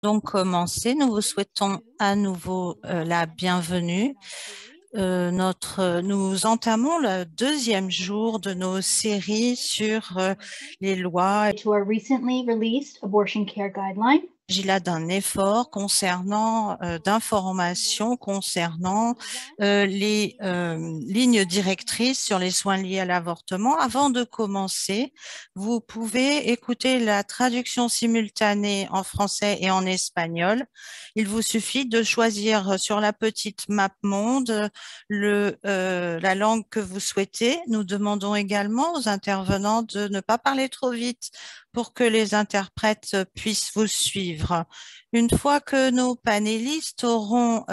donc commencer. Nous vous souhaitons à nouveau la bienvenue. Nous entamons le deuxième jour de nos séries sur les lois. To our recently released abortion care guideline. Il s'agit là d'un effort concernant d'informations concernant les lignes directrices sur les soins liés à l'avortement. Avant de commencer, vous pouvez écouter la traduction simultanée en français et en espagnol. Il vous suffit de choisir sur la petite map monde la langue que vous souhaitez. Nous demandons également aux intervenants de ne pas parler trop vite pour que les interprètes puissent vous suivre. Une fois que nos panélistes auront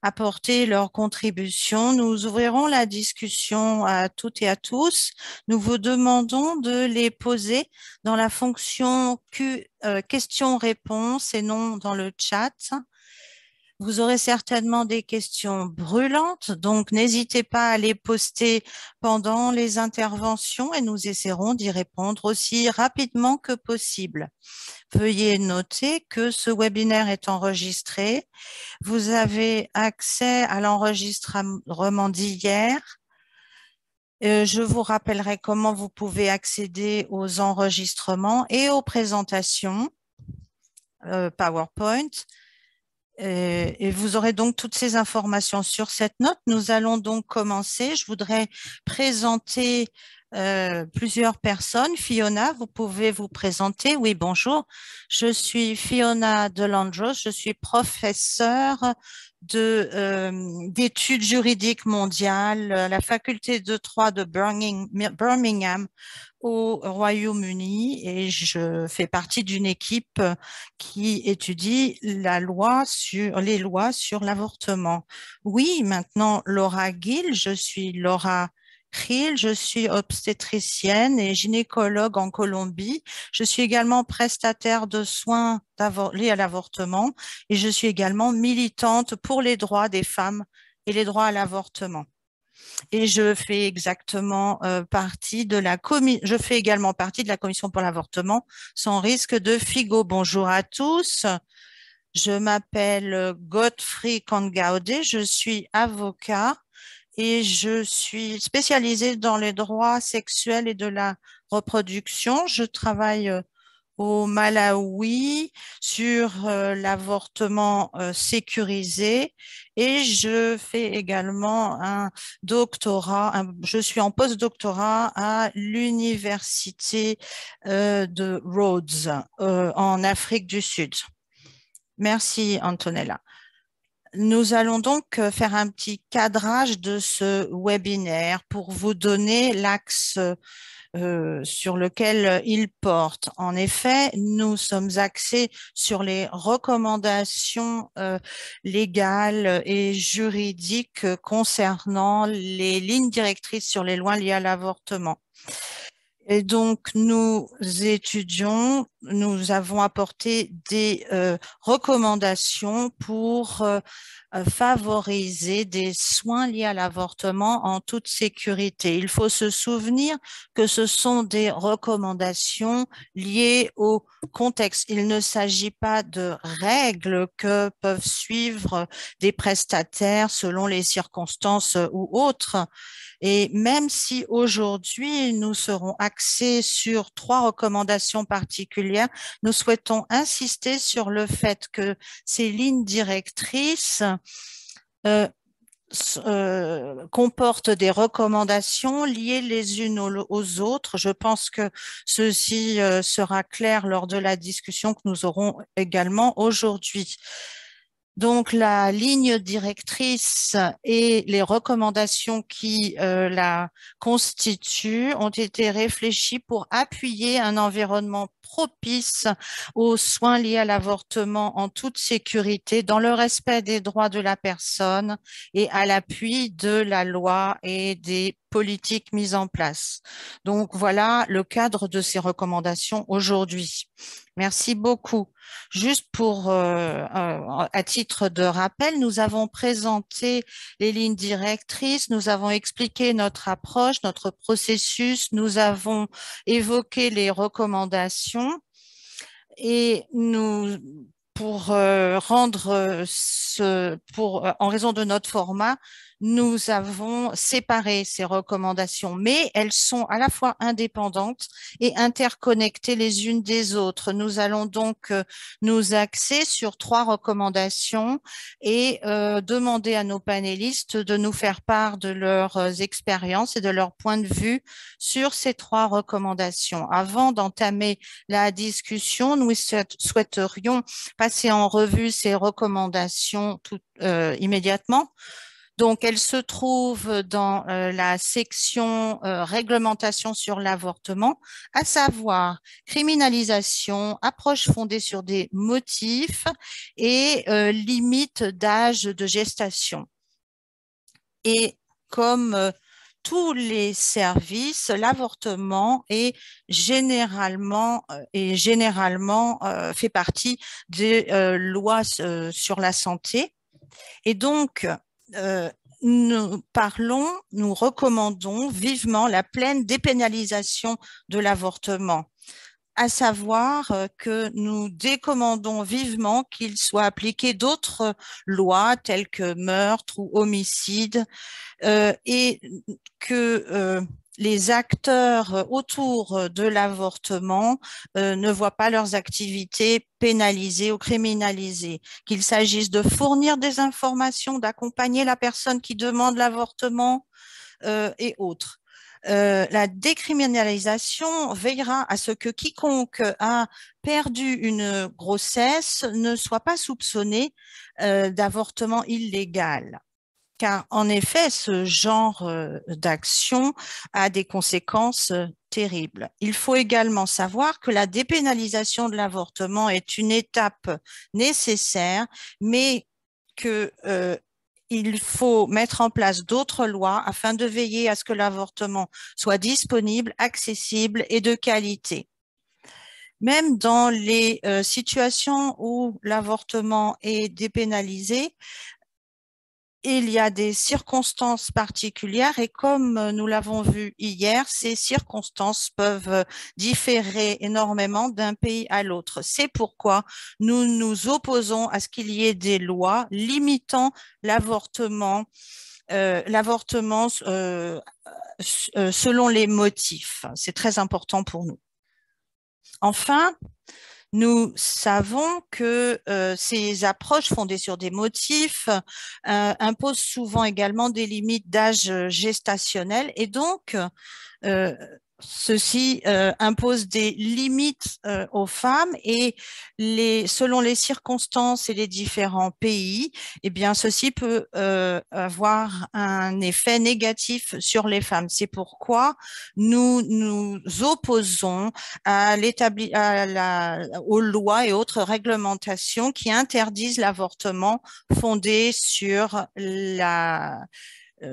apporté leur contribution, nous ouvrirons la discussion à toutes et à tous. Nous vous demandons de les poser dans la fonction questions-réponses et non dans le chat. Vous aurez certainement des questions brûlantes, donc n'hésitez pas à les poster pendant les interventions et nous essaierons d'y répondre aussi rapidement que possible. Veuillez noter que ce webinaire est enregistré. Vous avez accès à l'enregistrement d'hier. Je vous rappellerai comment vous pouvez accéder aux enregistrements et aux présentations PowerPoint. Et vous aurez donc toutes ces informations sur cette note. Nous allons donc commencer. Je voudrais présenter plusieurs personnes. Fiona, vous pouvez vous présenter. Oui, bonjour. Je suis Fiona Delandros. Je suis professeure d'études juridiques mondiales à la faculté de droit de Birmingham au Royaume-Uni et je fais partie d'une équipe qui étudie les lois sur l'avortement. Oui, maintenant Laura Gill, je suis Laura Hill, je suis obstétricienne et gynécologue en Colombie. Je suis également prestataire de soins liés à l'avortement et je suis également militante pour les droits des femmes et les droits à l'avortement. Et je fais exactement partie de je fais également partie de la commission pour l'avortement sans risque de FIGO. Bonjour à tous. Je m'appelle Godfrey Kangaude, je suis avocat et je suis spécialisée dans les droits sexuels et de la reproduction. Je travaille au Malawi sur l'avortement sécurisé et je fais également un doctorat, je suis en post-doctorat à l'université de Rhodes en Afrique du Sud. Merci Antonella. Nous allons donc faire un petit cadrage de ce webinaire pour vous donner l'axe sur lequel il porte. En effet, nous sommes axés sur les recommandations légales et juridiques concernant les lignes directrices sur les lois liées à l'avortement. Et donc, nous avons apporté des recommandations pour favoriser des soins liés à l'avortement en toute sécurité. Il faut se souvenir que ce sont des recommandations liées au contexte. Il ne s'agit pas de règles que peuvent suivre des prestataires selon les circonstances ou autres. Et même si aujourd'hui nous serons axés sur 3 recommandations particulières, nous souhaitons insister sur le fait que ces lignes directrices comportent des recommandations liées les unes aux autres. Je pense que ceci sera clair lors de la discussion que nous aurons également aujourd'hui. Donc, la ligne directrice et les recommandations qui la constituent ont été réfléchies pour appuyer un environnement propice aux soins liés à l'avortement en toute sécurité, dans le respect des droits de la personne et à l'appui de la loi et des politiques mises en place. Donc, voilà le cadre de ces recommandations aujourd'hui. Merci beaucoup. Juste à titre de rappel, nous avons présenté les lignes directrices, nous avons expliqué notre approche, notre processus, nous avons évoqué les recommandations et pour en raison de notre format, nous avons séparé ces recommandations, mais elles sont à la fois indépendantes et interconnectées les unes des autres. Nous allons donc nous axer sur 3 recommandations et demander à nos panélistes de nous faire part de leurs expériences et de leur point de vue sur ces 3 recommandations. Avant d'entamer la discussion, nous souhaiterions passer en revue ces recommandations immédiatement. Donc, elles se trouvent dans la section réglementation sur l'avortement, à savoir criminalisation, approche fondée sur des motifs et limite d'âge de gestation. Et comme tous les services, l'avortement est généralement fait partie des lois sur la santé. Et donc, nous recommandons vivement la pleine dépénalisation de l'avortement, à savoir que nous décommandons vivement qu'il soit appliqué d'autres lois telles que meurtre ou homicide et que les acteurs autour de l'avortement ne voient pas leurs activités pénalisées ou criminalisées, qu'il s'agisse de fournir des informations, d'accompagner la personne qui demande l'avortement et autres. La décriminalisation veillera à ce que quiconque a perdu une grossesse ne soit pas soupçonné d'avortement illégal. Car en effet, ce genre d'action a des conséquences terribles. Il faut également savoir que la dépénalisation de l'avortement est une étape nécessaire, mais que il faut mettre en place d'autres lois afin de veiller à ce que l'avortement soit disponible, accessible et de qualité. Même dans les situations où l'avortement est dépénalisé, il y a des circonstances particulières et comme nous l'avons vu hier, ces circonstances peuvent différer énormément d'un pays à l'autre. C'est pourquoi nous nous opposons à ce qu'il y ait des lois limitant l'avortement selon les motifs. C'est très important pour nous. Enfin, nous savons que ces approches fondées sur des motifs imposent souvent également des limites d'âge gestationnel et donc ceci impose des limites aux femmes et selon les circonstances et les différents pays, eh bien, ceci peut avoir un effet négatif sur les femmes. C'est pourquoi nous nous opposons aux lois et autres réglementations qui interdisent l'avortement fondé sur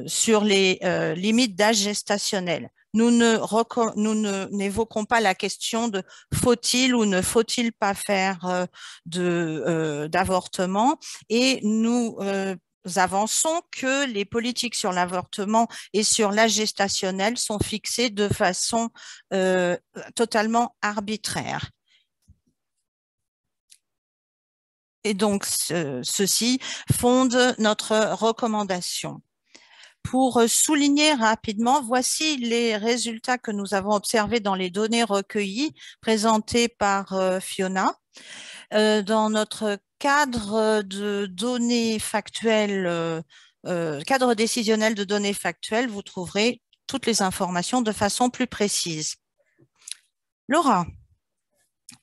sur les limites d'âge gestationnel. Nous n'évoquons pas la question de faut-il ou ne faut-il pas faire d'avortement et nous avançons que les politiques sur l'avortement et sur l'âge gestationnel sont fixées de façon totalement arbitraire. Et donc, ceci fonde notre recommandation. Pour souligner rapidement, voici les résultats que nous avons observés dans les données recueillies présentées par Fiona. Dans notre cadre de données factuelles, cadre décisionnel de données factuelles, vous trouverez toutes les informations de façon plus précise. Laura,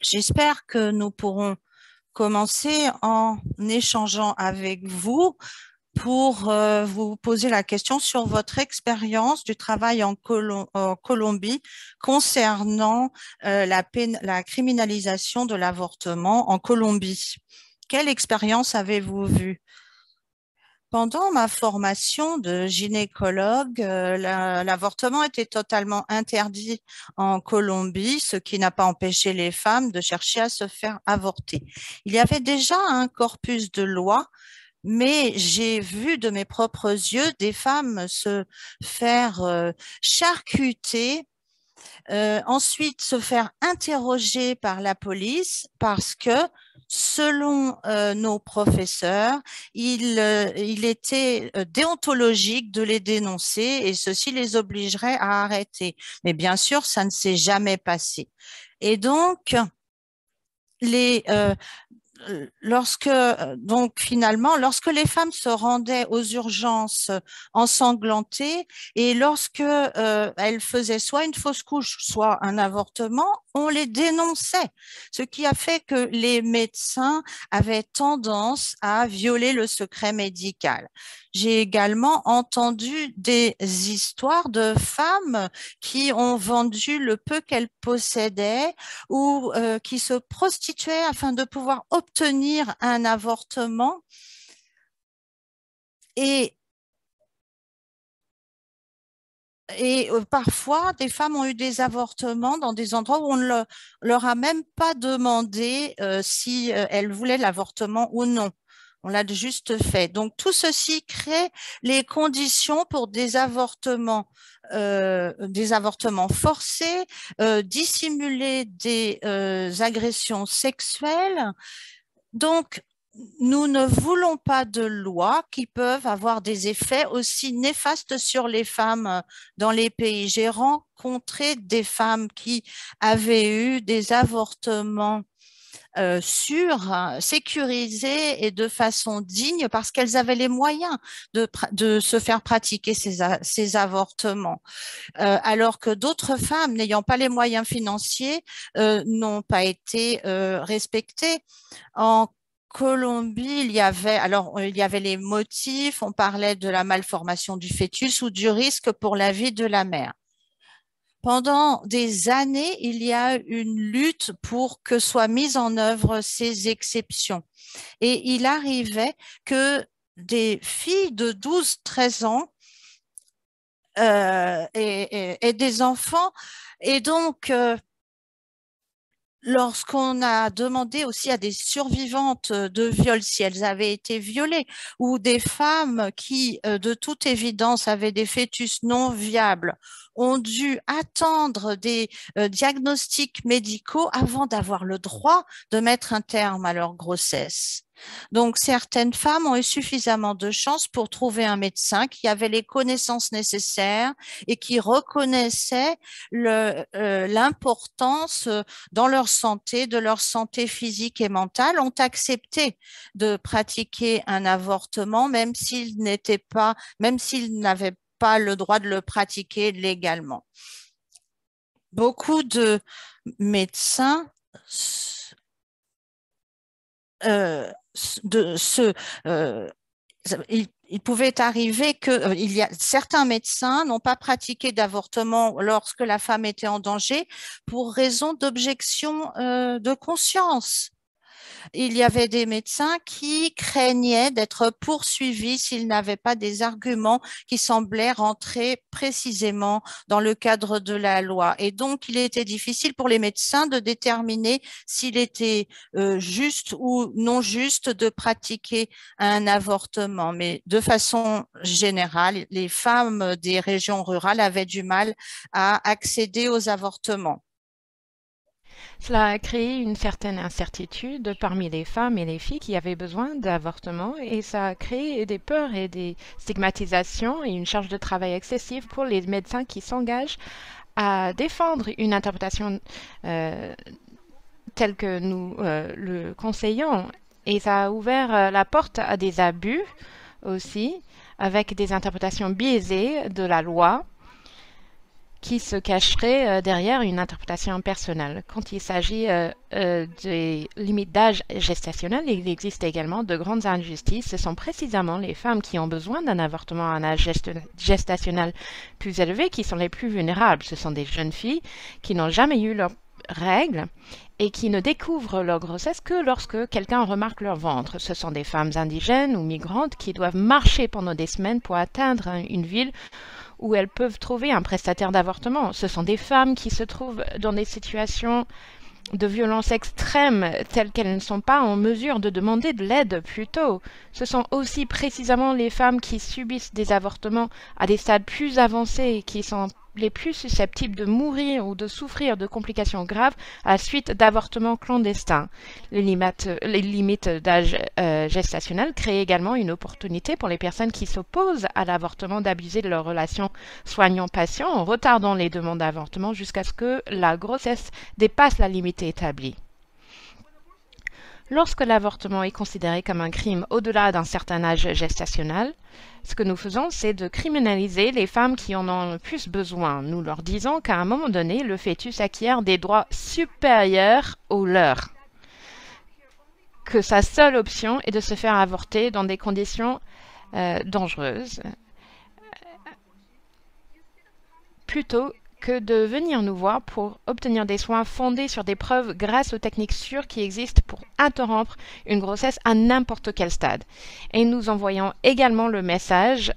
j'espère que nous pourrons commencer en échangeant avec vous pour vous poser la question sur votre expérience du travail en Colombie concernant la criminalisation de l'avortement en Colombie. Quelle expérience avez-vous vue? Pendant ma formation de gynécologue, l'avortement était totalement interdit en Colombie, ce qui n'a pas empêché les femmes de chercher à se faire avorter. Il y avait déjà un corpus de lois, mais j'ai vu de mes propres yeux des femmes se faire charcuter, ensuite se faire interroger par la police parce que selon nos professeurs, il était déontologique de les dénoncer et ceci les obligerait à arrêter. Mais bien sûr, ça ne s'est jamais passé. Et donc, les, donc finalement, lorsque les femmes se rendaient aux urgences ensanglantées et lorsque elles faisaient soit une fausse couche, soit un avortement, on les dénonçait, ce qui a fait que les médecins avaient tendance à violer le secret médical. J'ai également entendu des histoires de femmes qui ont vendu le peu qu'elles possédaient ou qui se prostituaient afin de pouvoir obtenir un avortement. Et parfois, des femmes ont eu des avortements dans des endroits où on ne leur a même pas demandé si elles voulaient l'avortement ou non. On l'a juste fait. Donc, tout ceci crée les conditions pour des avortements forcés, dissimuler des agressions sexuelles. Donc, nous ne voulons pas de lois qui peuvent avoir des effets aussi néfastes sur les femmes dans les pays. J'ai rencontré des femmes qui avaient eu des avortements sûrs, sécurisés et de façon digne parce qu'elles avaient les moyens de se faire pratiquer ces avortements. Alors que d'autres femmes n'ayant pas les moyens financiers n'ont pas été respectées. En Colombie, il y avait les motifs, on parlait de la malformation du fœtus ou du risque pour la vie de la mère. Pendant des années, il y a une lutte pour que soient mises en œuvre ces exceptions. Et il arrivait que des filles de 12-13 ans et des enfants, et donc lorsqu'on a demandé aussi à des survivantes de viol si elles avaient été violées ou des femmes qui, de toute évidence, avaient des fœtus non viables, ont dû attendre des diagnostics médicaux avant d'avoir le droit de mettre un terme à leur grossesse. Donc, certaines femmes ont eu suffisamment de chance pour trouver un médecin qui avait les connaissances nécessaires et qui reconnaissait l'importance dans leur santé, de leur santé physique et mentale, ont accepté de pratiquer un avortement, même s'ils n'avaient pas le droit de le pratiquer légalement. Beaucoup de médecins il pouvait arriver que certains médecins n'ont pas pratiqué d'avortement lorsque la femme était en danger pour raison d'objection de conscience. Il y avait des médecins qui craignaient d'être poursuivis s'ils n'avaient pas des arguments qui semblaient rentrer précisément dans le cadre de la loi. Et donc, il était difficile pour les médecins de déterminer s'il était juste ou non juste de pratiquer un avortement. Mais de façon générale, les femmes des régions rurales avaient du mal à accéder aux avortements. Cela a créé une certaine incertitude parmi les femmes et les filles qui avaient besoin d'avortement et ça a créé des peurs et des stigmatisations et une charge de travail excessive pour les médecins qui s'engagent à défendre une interprétation telle que nous le conseillons. Et ça a ouvert la porte à des abus aussi, avec des interprétations biaisées de la loi qui se cacherait derrière une interprétation personnelle. Quand il s'agit des limites d'âge gestationnel, il existe également de grandes injustices. Ce sont précisément les femmes qui ont besoin d'un avortement à un âge gestationnel plus élevé qui sont les plus vulnérables. Ce sont des jeunes filles qui n'ont jamais eu leurs règles et qui ne découvrent leur grossesse que lorsque quelqu'un remarque leur ventre. Ce sont des femmes indigènes ou migrantes qui doivent marcher pendant des semaines pour atteindre une ville où elles peuvent trouver un prestataire d'avortement. Ce sont des femmes qui se trouvent dans des situations de violence extrême telles qu'elles ne sont pas en mesure de demander de l'aide plus tôt. Ce sont aussi précisément les femmes qui subissent des avortements à des stades plus avancés qui sont les plus susceptibles de mourir ou de souffrir de complications graves à la suite d'avortements clandestins. Les limites d'âge gestationnel créent également une opportunité pour les personnes qui s'opposent à l'avortement d'abuser de leur relation soignant-patient en retardant les demandes d'avortement jusqu'à ce que la grossesse dépasse la limite établie. Lorsque l'avortement est considéré comme un crime au-delà d'un certain âge gestationnel, ce que nous faisons, c'est de criminaliser les femmes qui en ont le plus besoin. Nous leur disons qu'à un moment donné, le fœtus acquiert des droits supérieurs aux leurs, que sa seule option est de se faire avorter dans des conditions dangereuses, plutôt que de venir nous voir pour obtenir des soins fondés sur des preuves grâce aux techniques sûres qui existent pour interrompre une grossesse à n'importe quel stade. Et nous envoyons également le message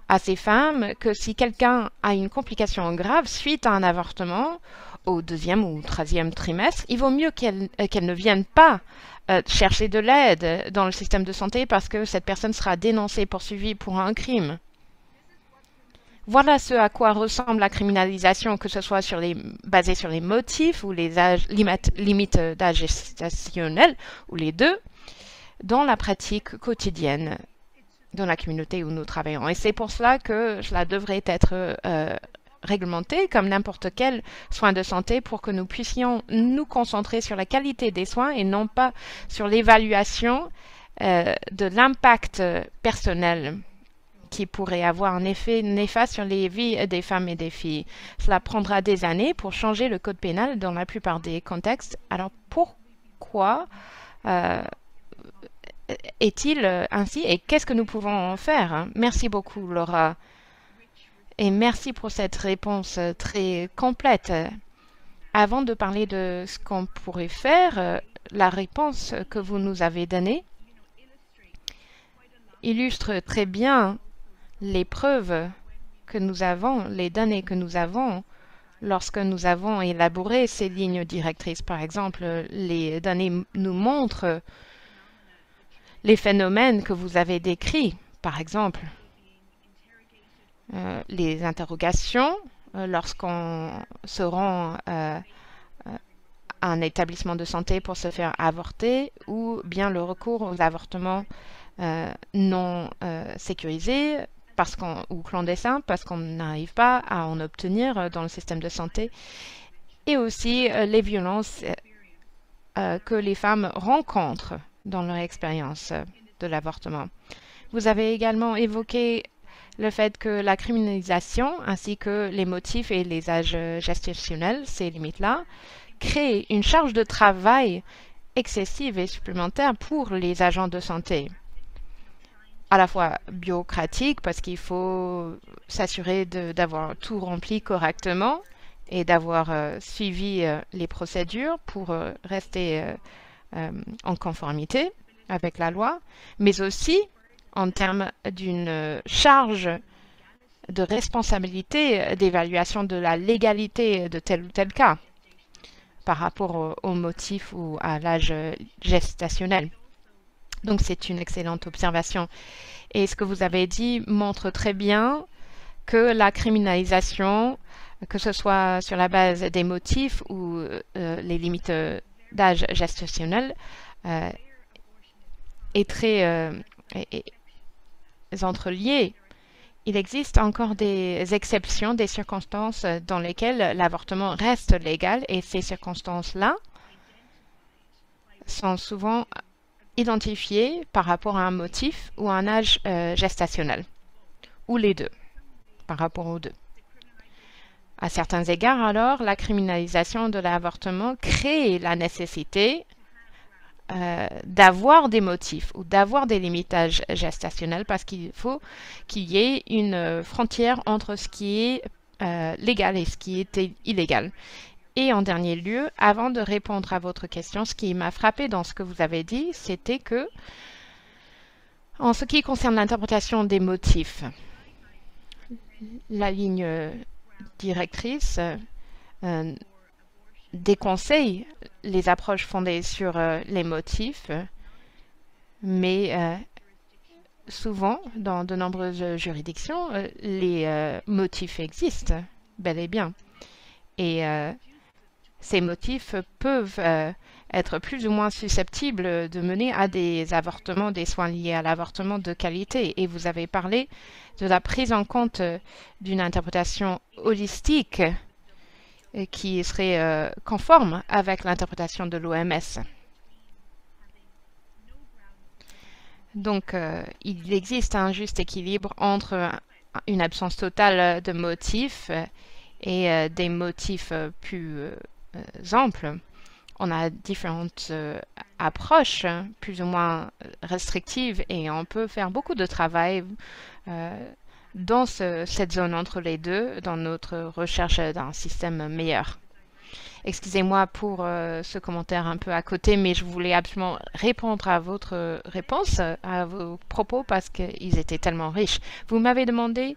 à ces femmes que si quelqu'un a une complication grave suite à un avortement au 2e ou 3e trimestre, il vaut mieux qu'elle ne vienne pas chercher de l'aide dans le système de santé parce que cette personne sera dénoncée, poursuivie pour un crime. Voilà ce à quoi ressemble la criminalisation, que ce soit basée sur les motifs ou les limites d'âge gestationnel, ou les deux, dans la pratique quotidienne dans la communauté où nous travaillons. Et c'est pour cela que cela devrait être réglementé comme n'importe quel soin de santé pour que nous puissions nous concentrer sur la qualité des soins et non pas sur l'évaluation de l'impact personnel qui pourrait avoir un effet néfaste sur les vies des femmes et des filles. Cela prendra des années pour changer le code pénal dans la plupart des contextes. Alors pourquoi est-il ainsi et qu'est-ce que nous pouvons en faire? Merci beaucoup, Laura. Et merci pour cette réponse très complète. Avant de parler de ce qu'on pourrait faire, la réponse que vous nous avez donnée illustre très bien les preuves que nous avons, les données que nous avons lorsque nous avons élaboré ces lignes directrices. Par exemple, les données nous montrent les phénomènes que vous avez décrits. Par exemple, les interrogations lorsqu'on se rend à un établissement de santé pour se faire avorter ou bien le recours aux avortements non sécurisés ou clandestins parce qu'on n'arrive pas à en obtenir dans le système de santé, et aussi les violences que les femmes rencontrent dans leur expérience de l'avortement. Vous avez également évoqué le fait que la criminalisation ainsi que les motifs et les âges gestationnels, ces limites-là, créent une charge de travail excessive et supplémentaire pour les agents de santé. À la fois bureaucratique, parce qu'il faut s'assurer d'avoir tout rempli correctement et d'avoir suivi les procédures pour rester en conformité avec la loi, mais aussi en termes d'une charge de responsabilité d'évaluation de la légalité de tel ou tel cas par rapport au motif ou à l'âge gestationnel. Donc c'est une excellente observation. Et ce que vous avez dit montre très bien que la criminalisation, que ce soit sur la base des motifs ou les limites d'âge gestationnel, est très entreliée. Il existe encore des exceptions, des circonstances dans lesquelles l'avortement reste légal, et ces circonstances-là sont souvent identifiées par rapport à un motif ou un âge gestationnel, ou les deux, par rapport aux deux. À certains égards, alors, la criminalisation de l'avortement crée la nécessité d'avoir des motifs ou d'avoir des limitages gestationnels parce qu'il faut qu'il y ait une frontière entre ce qui est légal et ce qui est illégal. Et en dernier lieu, avant de répondre à votre question, ce qui m'a frappé dans ce que vous avez dit, c'était que, en ce qui concerne l'interprétation des motifs, la ligne directrice déconseille les approches fondées sur les motifs, mais souvent, dans de nombreuses juridictions, les motifs existent bel et bien. Et ces motifs peuvent être plus ou moins susceptibles de mener à des avortements, des soins liés à l'avortement de qualité. Et vous avez parlé de la prise en compte d'une interprétation holistique qui serait conforme avec l'interprétation de l'OMS. Donc, il existe un juste équilibre entre une absence totale de motifs et des motifs plus amples. On a différentes approches plus ou moins restrictives et on peut faire beaucoup de travail dans cette zone entre les deux dans notre recherche d'un système meilleur. Excusez-moi pour ce commentaire un peu à côté, mais je voulais absolument répondre à votre réponse, à vos propos, parce qu'ils étaient tellement riches. Vous m'avez demandé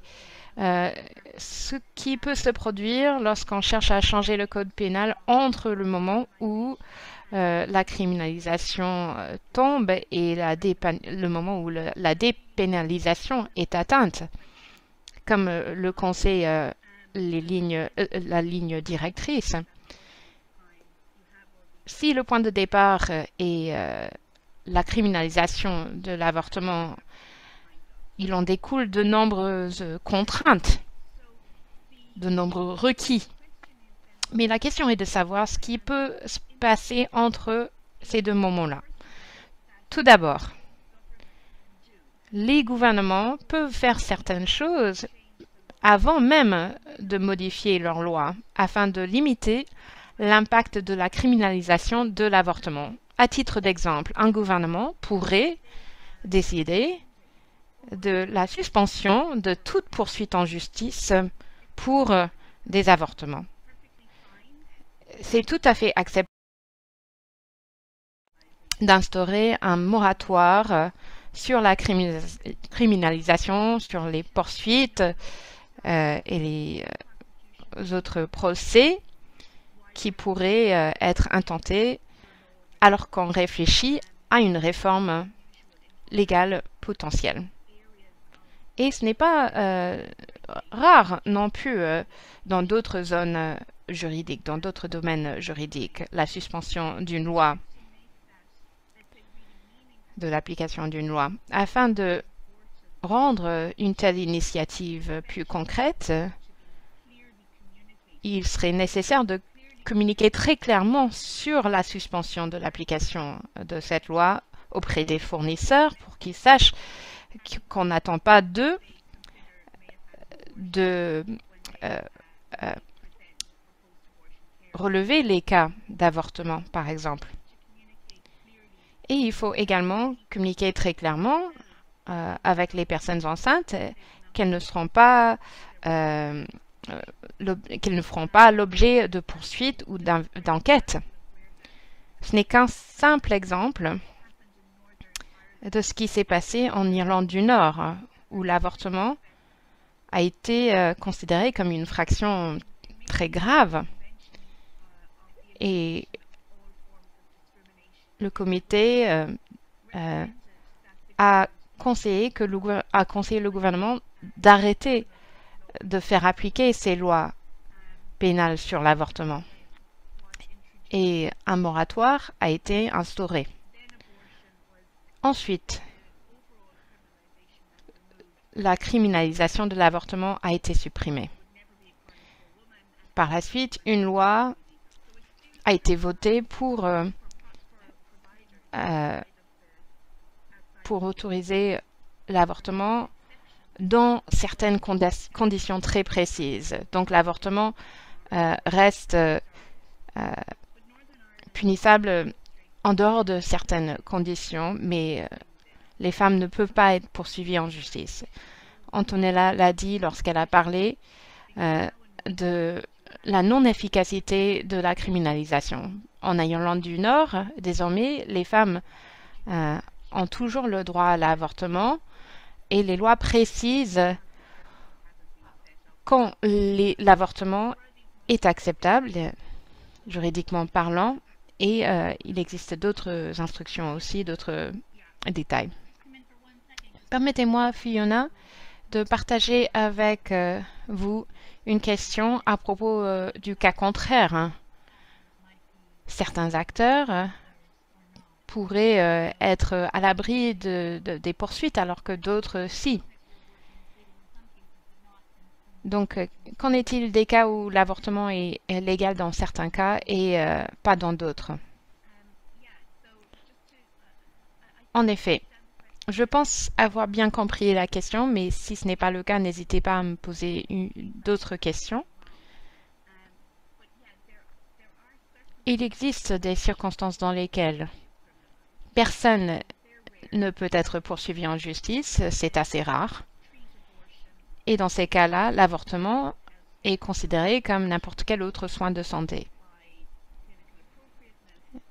ce qui peut se produire lorsqu'on cherche à changer le code pénal entre le moment où la criminalisation tombe et le moment où la dépénalisation est atteinte. Comme le conseil la ligne directrice. Si le point de départ est la criminalisation de l'avortement, il en découle de nombreuses contraintes, de nombreux requis. Mais la question est de savoir ce qui peut se passer entre ces deux moments-là. Tout d'abord, les gouvernements peuvent faire certaines choses avant même de modifier leurs lois afin de limiter l'impact de la criminalisation de l'avortement. À titre d'exemple, un gouvernement pourrait décider de la suspension de toute poursuite en justice pour des avortements. C'est tout à fait acceptable d'instaurer un moratoire sur la criminalisation, sur les poursuites et les autres procès qui pourraient être intentés alors qu'on réfléchit à une réforme légale potentielle. Et ce n'est pas rare non plus dans d'autres zones juridiques, dans d'autres domaines juridiques, la suspension d'une loi, de l'application d'une loi. Afin de rendre une telle initiative plus concrète, il serait nécessaire de communiquer très clairement sur la suspension de l'application de cette loi auprès des fournisseurs pour qu'ils sachent qu'on n'attend pas d'eux de relever les cas d'avortement, par exemple. Et il faut également communiquer très clairement avec les personnes enceintes qu'elles ne seront pas qu'elles ne feront pas l'objet de poursuites ou d'enquêtes. Ce n'est qu'un simple exemple de ce qui s'est passé en Irlande du Nord, où l'avortement a été considéré comme une infraction très grave. Et le comité a conseillé le gouvernement d'arrêter de faire appliquer ces lois pénales sur l'avortement. Et un moratoire a été instauré. Ensuite, la criminalisation de l'avortement a été supprimée. Par la suite, une loi a été votée pour autoriser l'avortement dans certaines conditions très précises. Donc l'avortement reste punissable en dehors de certaines conditions, mais les femmes ne peuvent pas être poursuivies en justice. Antonella l'a dit lorsqu'elle a parlé de la non-efficacité de la criminalisation. En Irlande du Nord, désormais, les femmes ont toujours le droit à l'avortement et les lois précisent quand l'avortement est acceptable, juridiquement parlant, et il existe d'autres instructions aussi, d'autres détails. Permettez-moi, Fiona, de partager avec vous une question à propos du cas contraire, hein. Certains acteurs pourraient être à l'abri des poursuites alors que d'autres si. Donc, qu'en est-il des cas où l'avortement est légal dans certains cas et pas dans d'autres? En effet, je pense avoir bien compris la question, mais si ce n'est pas le cas, n'hésitez pas à me poser d'autres questions. Il existe des circonstances dans lesquelles personne ne peut être poursuivi en justice, c'est assez rare. Et dans ces cas-là, l'avortement est considéré comme n'importe quel autre soin de santé.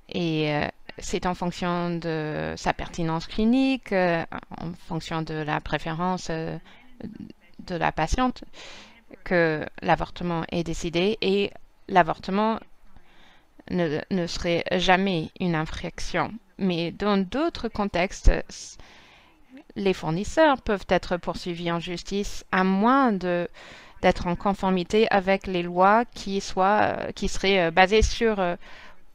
Et c'est en fonction de sa pertinence clinique, en fonction de la préférence de la patiente, que l'avortement est décidé et l'avortement ne serait jamais une infraction. Mais dans d'autres contextes, les fournisseurs peuvent être poursuivis en justice à moins d'être en conformité avec les lois qui seraient basées sur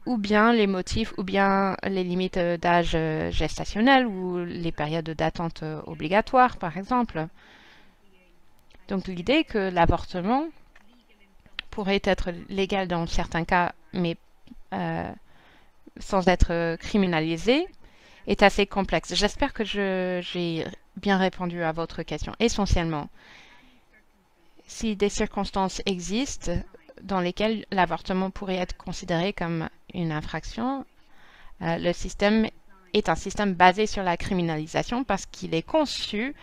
ou bien les motifs ou bien les limites d'âge gestationnel ou les périodes d'attente obligatoires, par exemple. Donc l'idée que l'avortement pourrait être légal dans certains cas, mais sans être criminalisé, est assez complexe. J'espère que j'ai bien répondu à votre question. Essentiellement, si des circonstances existent dans lesquelles l'avortement pourrait être considéré comme une infraction, le système est un système basé sur la criminalisation parce qu'il est conçu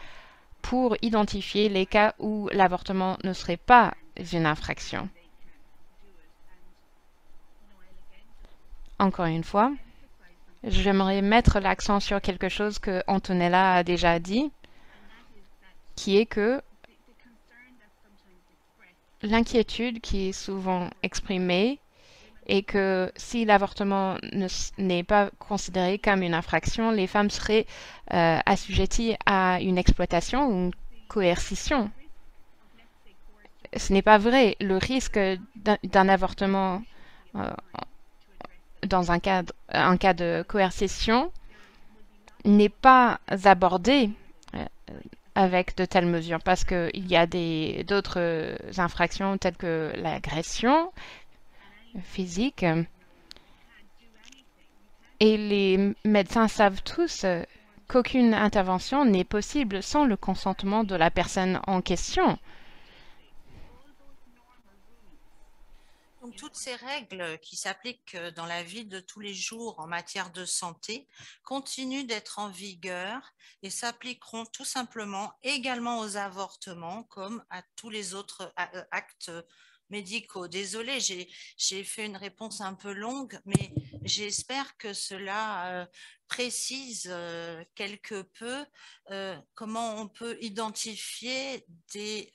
pour identifier les cas où l'avortement ne serait pas une infraction. Encore une fois, j'aimerais mettre l'accent sur quelque chose que Antonella a déjà dit, qui est que l'inquiétude qui est souvent exprimée est que si l'avortement n'est pas considéré comme une infraction, les femmes seraient assujetties à une exploitation ou une coercition. Ce n'est pas vrai. Le risque d'un avortement dans un cas de coercition n'est pas abordé avec de telles mesures parce qu'il y a d'autres infractions telles que l'agression physique. Et les médecins savent tous qu'aucune intervention n'est possible sans le consentement de la personne en question. Donc, toutes ces règles qui s'appliquent dans la vie de tous les jours en matière de santé continuent d'être en vigueur et s'appliqueront tout simplement également aux avortements comme à tous les autres actes médicaux. Désolée, j'ai fait une réponse un peu longue, mais j'espère que cela précise quelque peu comment on peut identifier des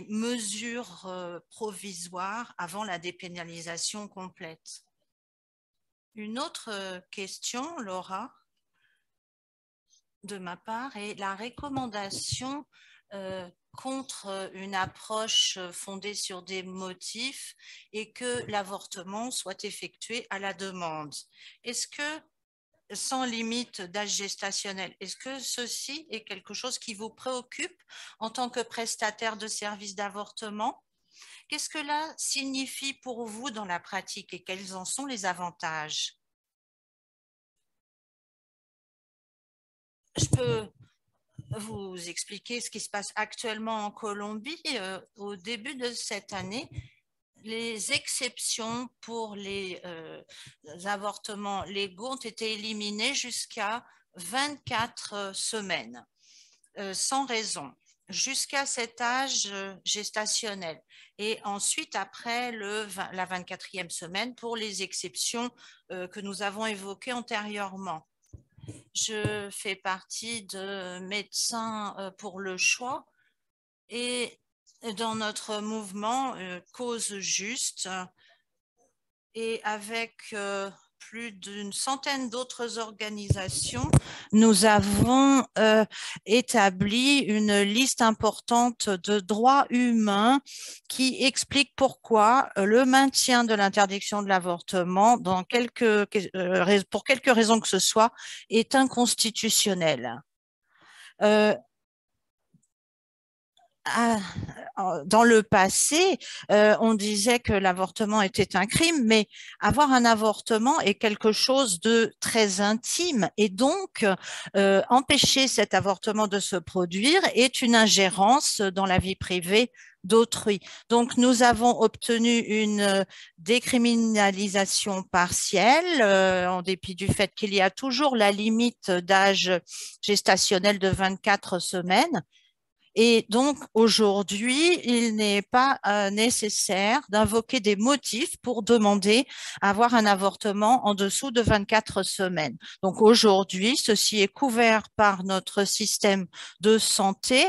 mesures provisoires avant la dépénalisation complète. Une autre question, Laura, de ma part, est la recommandation contre une approche fondée sur des motifs et que l'avortement soit effectué à la demande. Est-ce que, sans limite d'âge gestationnel, est-ce que ceci est quelque chose qui vous préoccupe en tant que prestataire de services d'avortement? Qu'est-ce que cela signifie pour vous dans la pratique et quels en sont les avantages? Je peux vous expliquer ce qui se passe actuellement en Colombie. Au début de cette année, les exceptions pour les avortements légaux ont été éliminées jusqu'à 24 semaines, sans raison, jusqu'à cet âge gestationnel. Et ensuite, après la 24e semaine, pour les exceptions que nous avons évoquées antérieurement. Je fais partie de Médecins pour le choix et dans notre mouvement Cause Juste et avec plus d'une centaine d'autres organisations, nous avons établi une liste importante de droits humains qui explique pourquoi le maintien de l'interdiction de l'avortement pour quelque raison que ce soit est inconstitutionnel. Dans le passé, on disait que l'avortement était un crime, mais avoir un avortement est quelque chose de très intime et donc empêcher cet avortement de se produire est une ingérence dans la vie privée d'autrui. Donc, nous avons obtenu une décriminalisation partielle, en dépit du fait qu'il y a toujours la limite d'âge gestationnel de 24 semaines. Et donc, aujourd'hui, il n'est pas nécessaire d'invoquer des motifs pour demander à avoir un avortement en dessous de 24 semaines. Donc, aujourd'hui, ceci est couvert par notre système de santé,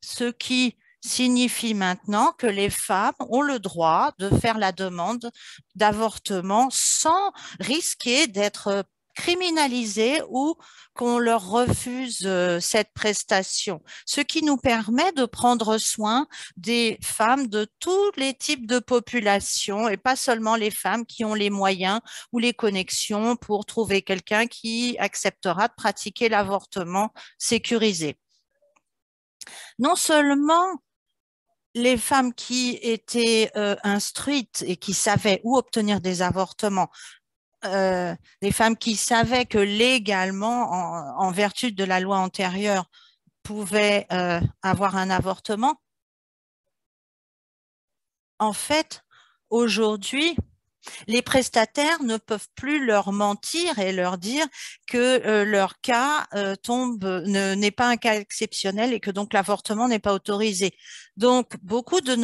ce qui signifie maintenant que les femmes ont le droit de faire la demande d'avortement sans risquer d'être criminalisées ou qu'on leur refuse cette prestation, ce qui nous permet de prendre soin des femmes de tous les types de populations et pas seulement les femmes qui ont les moyens ou les connexions pour trouver quelqu'un qui acceptera de pratiquer l'avortement sécurisé. Non seulement les femmes qui étaient instruites et qui savaient où obtenir des avortements, les femmes qui savaient que légalement, en vertu de la loi antérieure, pouvaient avoir un avortement. En fait, aujourd'hui, les prestataires ne peuvent plus leur mentir et leur dire que leur cas n'est pas un cas exceptionnel et que donc l'avortement n'est pas autorisé. Donc, beaucoup de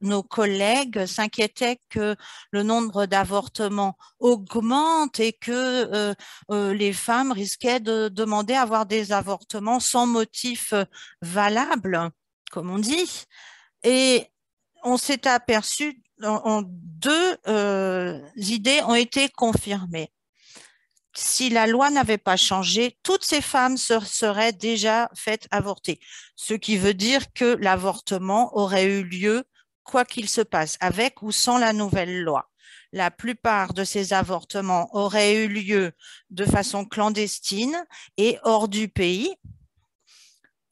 nos collègues s'inquiétaient que le nombre d'avortements augmente et que les femmes risquaient de demander à avoir des avortements sans motif valable, comme on dit. Et on s'est aperçu deux idées ont été confirmées. Si la loi n'avait pas changé, toutes ces femmes se seraient déjà faites avorter, ce qui veut dire que l'avortement aurait eu lieu quoi qu'il se passe, avec ou sans la nouvelle loi. La plupart de ces avortements auraient eu lieu de façon clandestine et hors du pays.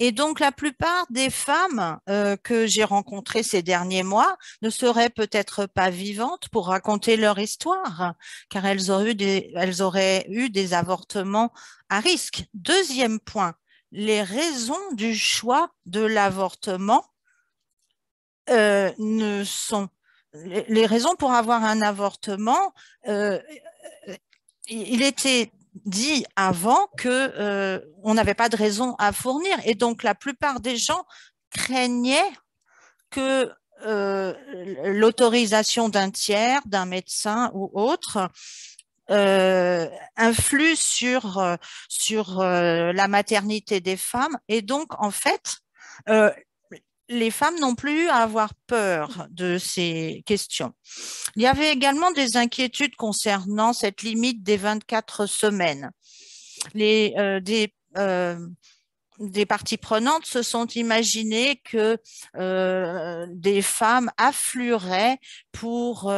Et donc, la plupart des femmes que j'ai rencontrées ces derniers mois ne seraient peut-être pas vivantes pour raconter leur histoire, car elles auraient eu des avortements à risque. Deuxième point, les raisons du choix de l'avortement les raisons pour avoir un avortement, il était dit avant que on n'avait pas de raison à fournir et donc la plupart des gens craignaient que l'autorisation d'un tiers, d'un médecin ou autre influe sur la maternité des femmes et donc en fait les femmes n'ont plus à avoir peur de ces questions. Il y avait également des inquiétudes concernant cette limite des 24 semaines. Des parties prenantes se sont imaginées que des femmes afflueraient pour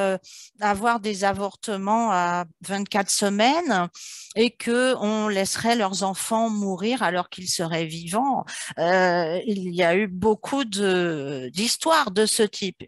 avoir des avortements à 24 semaines et qu'on laisserait leurs enfants mourir alors qu'ils seraient vivants. Il y a eu beaucoup d'histoires de ce type.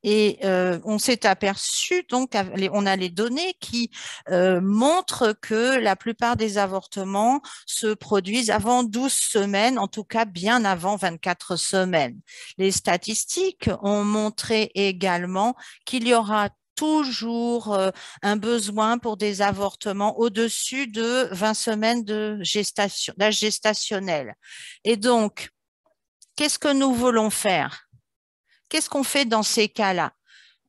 Et on s'est aperçu, donc on a les données qui montrent que la plupart des avortements se produisent avant 12 semaines, en tout cas bien avant 24 semaines. Les statistiques ont montré également qu'il y aura toujours un besoin pour des avortements au-dessus de 20 semaines d'âge gestationnel. Et donc, qu'est-ce que nous voulons faire ? Qu'est-ce qu'on fait dans ces cas-là?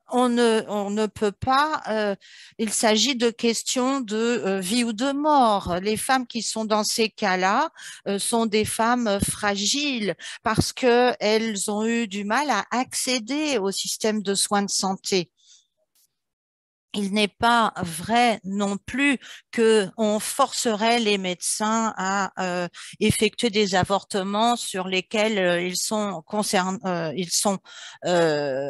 On ne peut pas, il s'agit de questions de vie ou de mort. Les femmes qui sont dans ces cas-là sont des femmes fragiles parce qu'elles ont eu du mal à accéder au système de soins de santé. il n'est pas vrai non plus qu'on forcerait les médecins à effectuer des avortements sur lesquels ils sont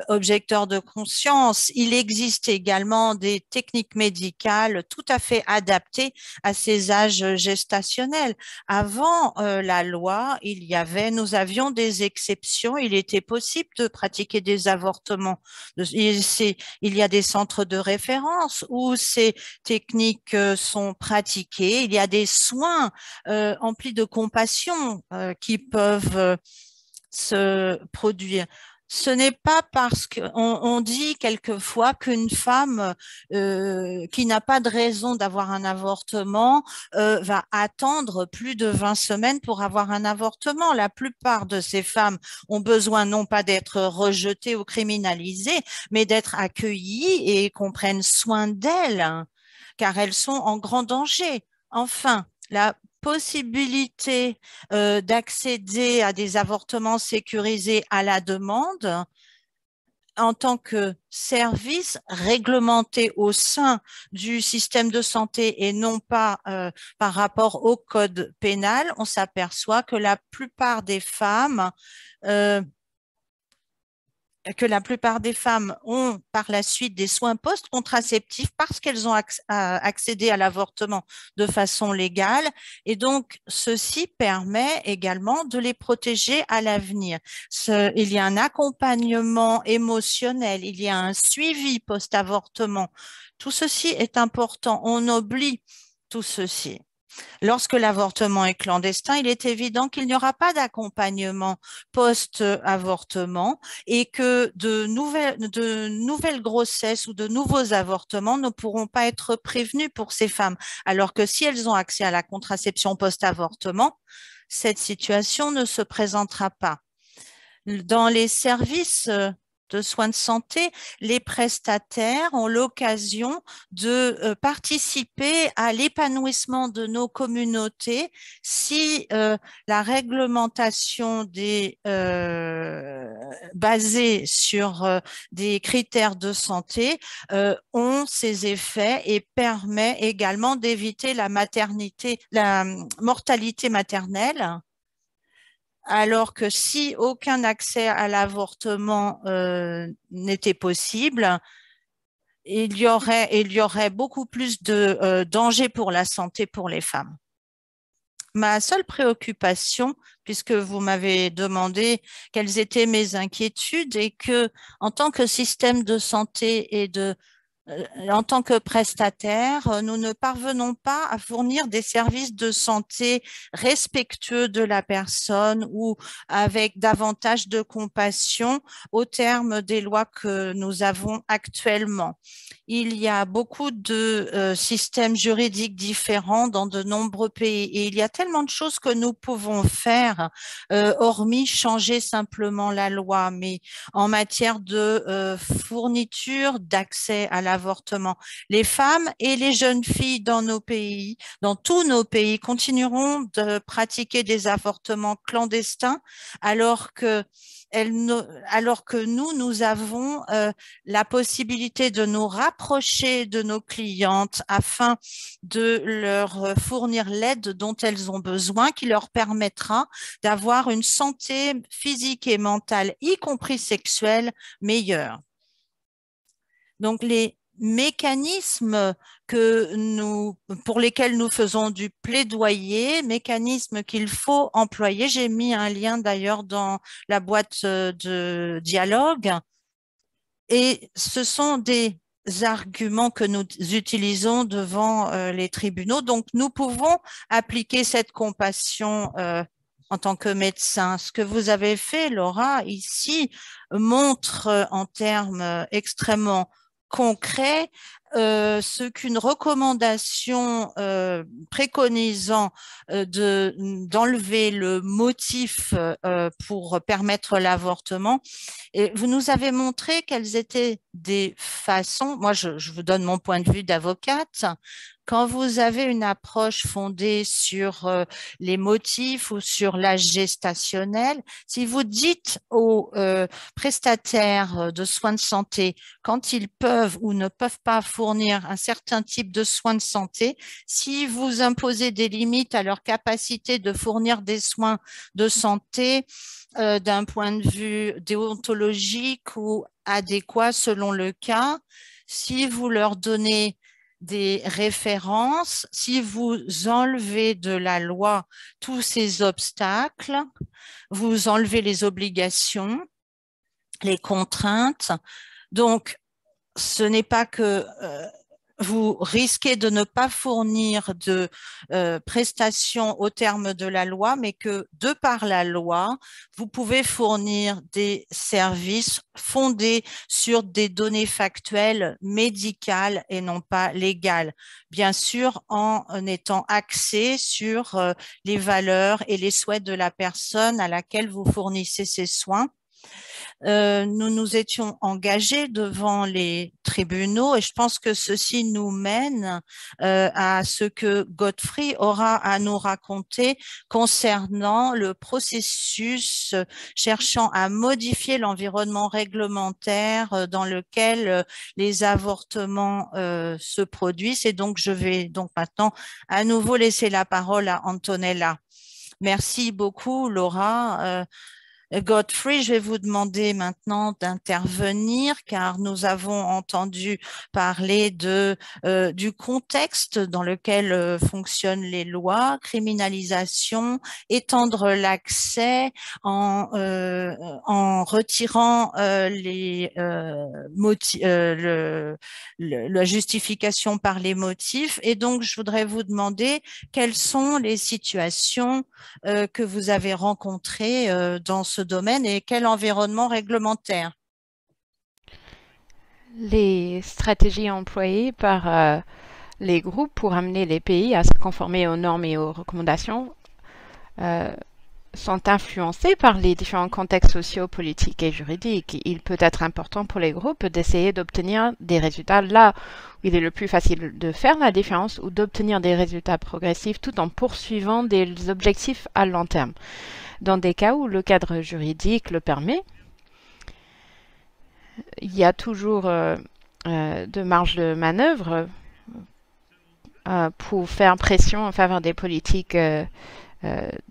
objecteurs de conscience. Il existe également des techniques médicales tout à fait adaptées à ces âges gestationnels. Avant la loi, nous avions des exceptions. Il était possible de pratiquer des avortements. Il y a des centres de référence où ces techniques sont pratiquées. Il y a des soins emplis de compassion qui peuvent se produire. Ce n'est pas parce qu'on dit quelquefois qu'une femme qui n'a pas de raison d'avoir un avortement va attendre plus de 20 semaines pour avoir un avortement. La plupart de ces femmes ont besoin non pas d'être rejetées ou criminalisées, mais d'être accueillies et qu'on prenne soin d'elles, hein, car elles sont en grand danger. Enfin, la possibilité d'accéder à des avortements sécurisés à la demande en tant que service réglementé au sein du système de santé et non pas par rapport au code pénal, on s'aperçoit que la plupart des femmes ont par la suite des soins post-contraceptifs parce qu'elles ont accédé à l'avortement de façon légale. Et donc, ceci permet également de les protéger à l'avenir. Il y a un accompagnement émotionnel, il y a un suivi post-avortement. Tout ceci est important. On oublie tout ceci. Lorsque l'avortement est clandestin, il est évident qu'il n'y aura pas d'accompagnement post-avortement et que de nouvelles grossesses ou de nouveaux avortements ne pourront pas être prévenus pour ces femmes. Alors que si elles ont accès à la contraception post-avortement, cette situation ne se présentera pas. Dans les services de soins de santé, les prestataires ont l'occasion de participer à l'épanouissement de nos communautés si la réglementation basée sur des critères de santé ont ses effets et permet également d'éviter la mortalité maternelle. Alors que si aucun accès à l'avortement n'était possible, il y aurait beaucoup plus de danger pour la santé pour les femmes. Ma seule préoccupation, puisque vous m'avez demandé quelles étaient mes inquiétudes, et que en tant que système de santé et en tant que prestataire, nous ne parvenons pas à fournir des services de santé respectueux de la personne ou avec davantage de compassion au terme des lois que nous avons actuellement. Il y a beaucoup de systèmes juridiques différents dans de nombreux pays et il y a tellement de choses que nous pouvons faire, hormis changer simplement la loi, mais en matière de fourniture d'accès à l'avortement. Les femmes et les jeunes filles dans nos pays, dans tous nos pays, continueront de pratiquer des avortements clandestins alors que nous avons la possibilité de nous rapprocher de nos clientes afin de leur fournir l'aide dont elles ont besoin, qui leur permettra d'avoir une santé physique et mentale, y compris sexuelle, meilleure. Donc, les mécanismes pour lesquels nous faisons du plaidoyer, mécanismes qu'il faut employer. J'ai mis un lien d'ailleurs dans la boîte de dialogue et ce sont des arguments que nous utilisons devant les tribunaux. Donc, nous pouvons appliquer cette compassion en tant que médecin. Ce que vous avez fait, Laura, ici, montre en termes extrêmement concret ce qu'une recommandation préconisant d'enlever le motif pour permettre l'avortement. Et vous nous avez montré quelles étaient des façons, moi je vous donne mon point de vue d'avocate, quand vous avez une approche fondée sur les motifs ou sur l'âge gestationnel, si vous dites aux prestataires de soins de santé quand ils peuvent ou ne peuvent pas fournir un certain type de soins de santé, si vous imposez des limites à leur capacité de fournir des soins de santé d'un point de vue déontologique ou adéquat selon le cas, si vous leur donnez des références, si vous enlevez de la loi tous ces obstacles, vous enlevez les obligations, les contraintes. Donc, ce n'est pas que vous risquez de ne pas fournir de prestations au terme de la loi, mais que de par la loi, vous pouvez fournir des services fondés sur des données factuelles, médicales et non pas légales. Bien sûr, en étant axé sur les valeurs et les souhaits de la personne à laquelle vous fournissez ces soins. Nous nous étions engagés devant les tribunaux et je pense que ceci nous mène à ce que Godfrey aura à nous raconter concernant le processus cherchant à modifier l'environnement réglementaire dans lequel les avortements se produisent. Et donc, je vais donc maintenant à nouveau laisser la parole à Antonella. Merci beaucoup, Laura. Godfrey, je vais vous demander maintenant d'intervenir car nous avons entendu parler du contexte dans lequel fonctionnent les lois, criminalisation, étendre l'accès en retirant la justification par les motifs. Et donc, je voudrais vous demander quelles sont les situations que vous avez rencontrées dans ce domaine et quel environnement réglementaire? Les stratégies employées par les groupes pour amener les pays à se conformer aux normes et aux recommandations sont influencées par les différents contextes sociaux, politiques et juridiques. Il peut être important pour les groupes d'essayer d'obtenir des résultats là où il est le plus facile de faire la différence ou d'obtenir des résultats progressifs tout en poursuivant des objectifs à long terme. Dans des cas où le cadre juridique le permet, il y a toujours de marge de manœuvre pour faire pression en faveur des politiques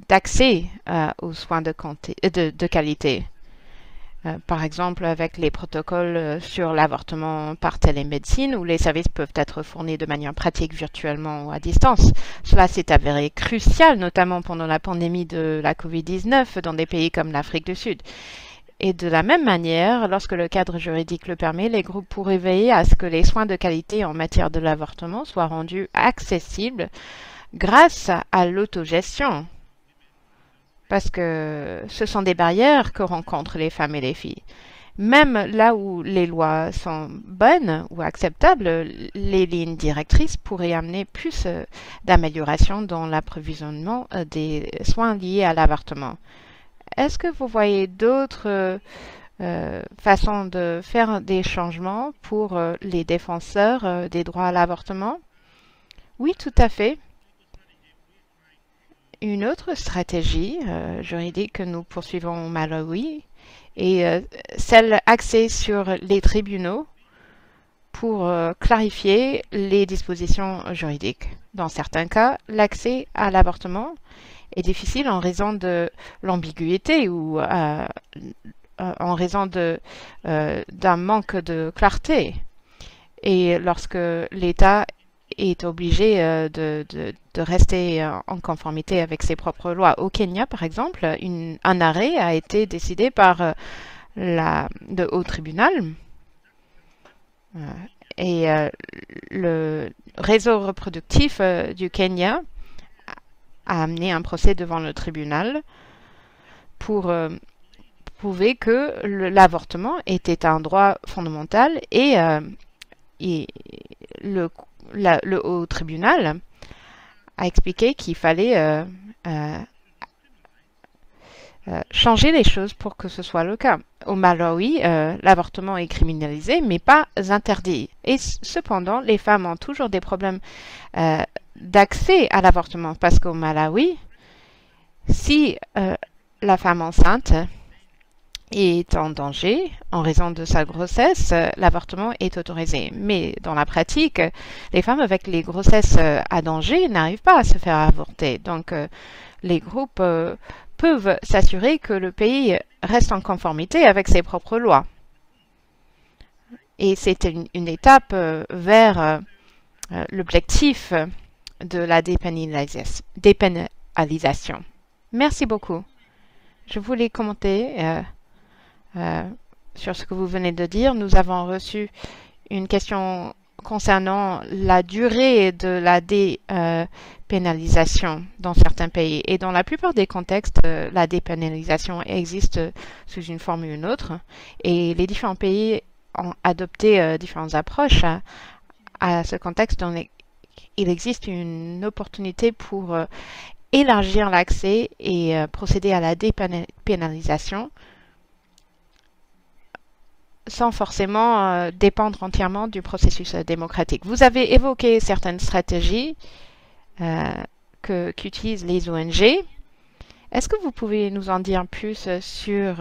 d'accès aux soins de qualité. Par exemple, avec les protocoles sur l'avortement par télémédecine, où les services peuvent être fournis de manière pratique virtuellement ou à distance. Cela s'est avéré crucial, notamment pendant la pandémie de la COVID-19 dans des pays comme l'Afrique du Sud. Et de la même manière, lorsque le cadre juridique le permet, les groupes pourraient veiller à ce que les soins de qualité en matière de l'avortement soient rendus accessibles grâce à l'autogestion. Parce que ce sont des barrières que rencontrent les femmes et les filles. Même là où les lois sont bonnes ou acceptables, les lignes directrices pourraient amener plus d'amélioration dans l'approvisionnement des soins liés à l'avortement. Est-ce que vous voyez d'autres façons de faire des changements pour les défenseurs des droits à l'avortement? Oui, tout à fait. Une autre stratégie juridique que nous poursuivons au Malawi est celle axée sur les tribunaux pour clarifier les dispositions juridiques. Dans certains cas, l'accès à l'avortement est difficile en raison de l'ambiguïté ou en raison d'un manque de clarté. Et lorsque l'État est obligé de rester en conformité avec ses propres lois. Au Kenya, par exemple, un arrêt a été décidé par le haut tribunal et le réseau reproductif du Kenya a amené un procès devant le tribunal pour prouver que l'avortement était un droit fondamental et le haut tribunal a expliqué qu'il fallait changer les choses pour que ce soit le cas. Au Malawi, l'avortement est criminalisé, mais pas interdit. Et cependant, les femmes ont toujours des problèmes d'accès à l'avortement, parce qu'au Malawi, si la femme enceinte est en danger en raison de sa grossesse, l'avortement est autorisé. Mais dans la pratique, les femmes avec les grossesses à danger n'arrivent pas à se faire avorter. Donc, les groupes peuvent s'assurer que le pays reste en conformité avec ses propres lois. Et c'est une étape vers l'objectif de la dépénalisation. Merci beaucoup. Je voulais commenter sur ce que vous venez de dire. Nous avons reçu une question concernant la durée de la dépénalisation dans certains pays. Et dans la plupart des contextes, la dépénalisation existe sous une forme ou une autre. Et les différents pays ont adopté différentes approches à ce contexte. Donc, il existe une opportunité pour élargir l'accès et procéder à la dépénalisation sans forcément dépendre entièrement du processus démocratique. Vous avez évoqué certaines stratégies qu'utilisent les ONG. Est-ce que vous pouvez nous en dire plus sur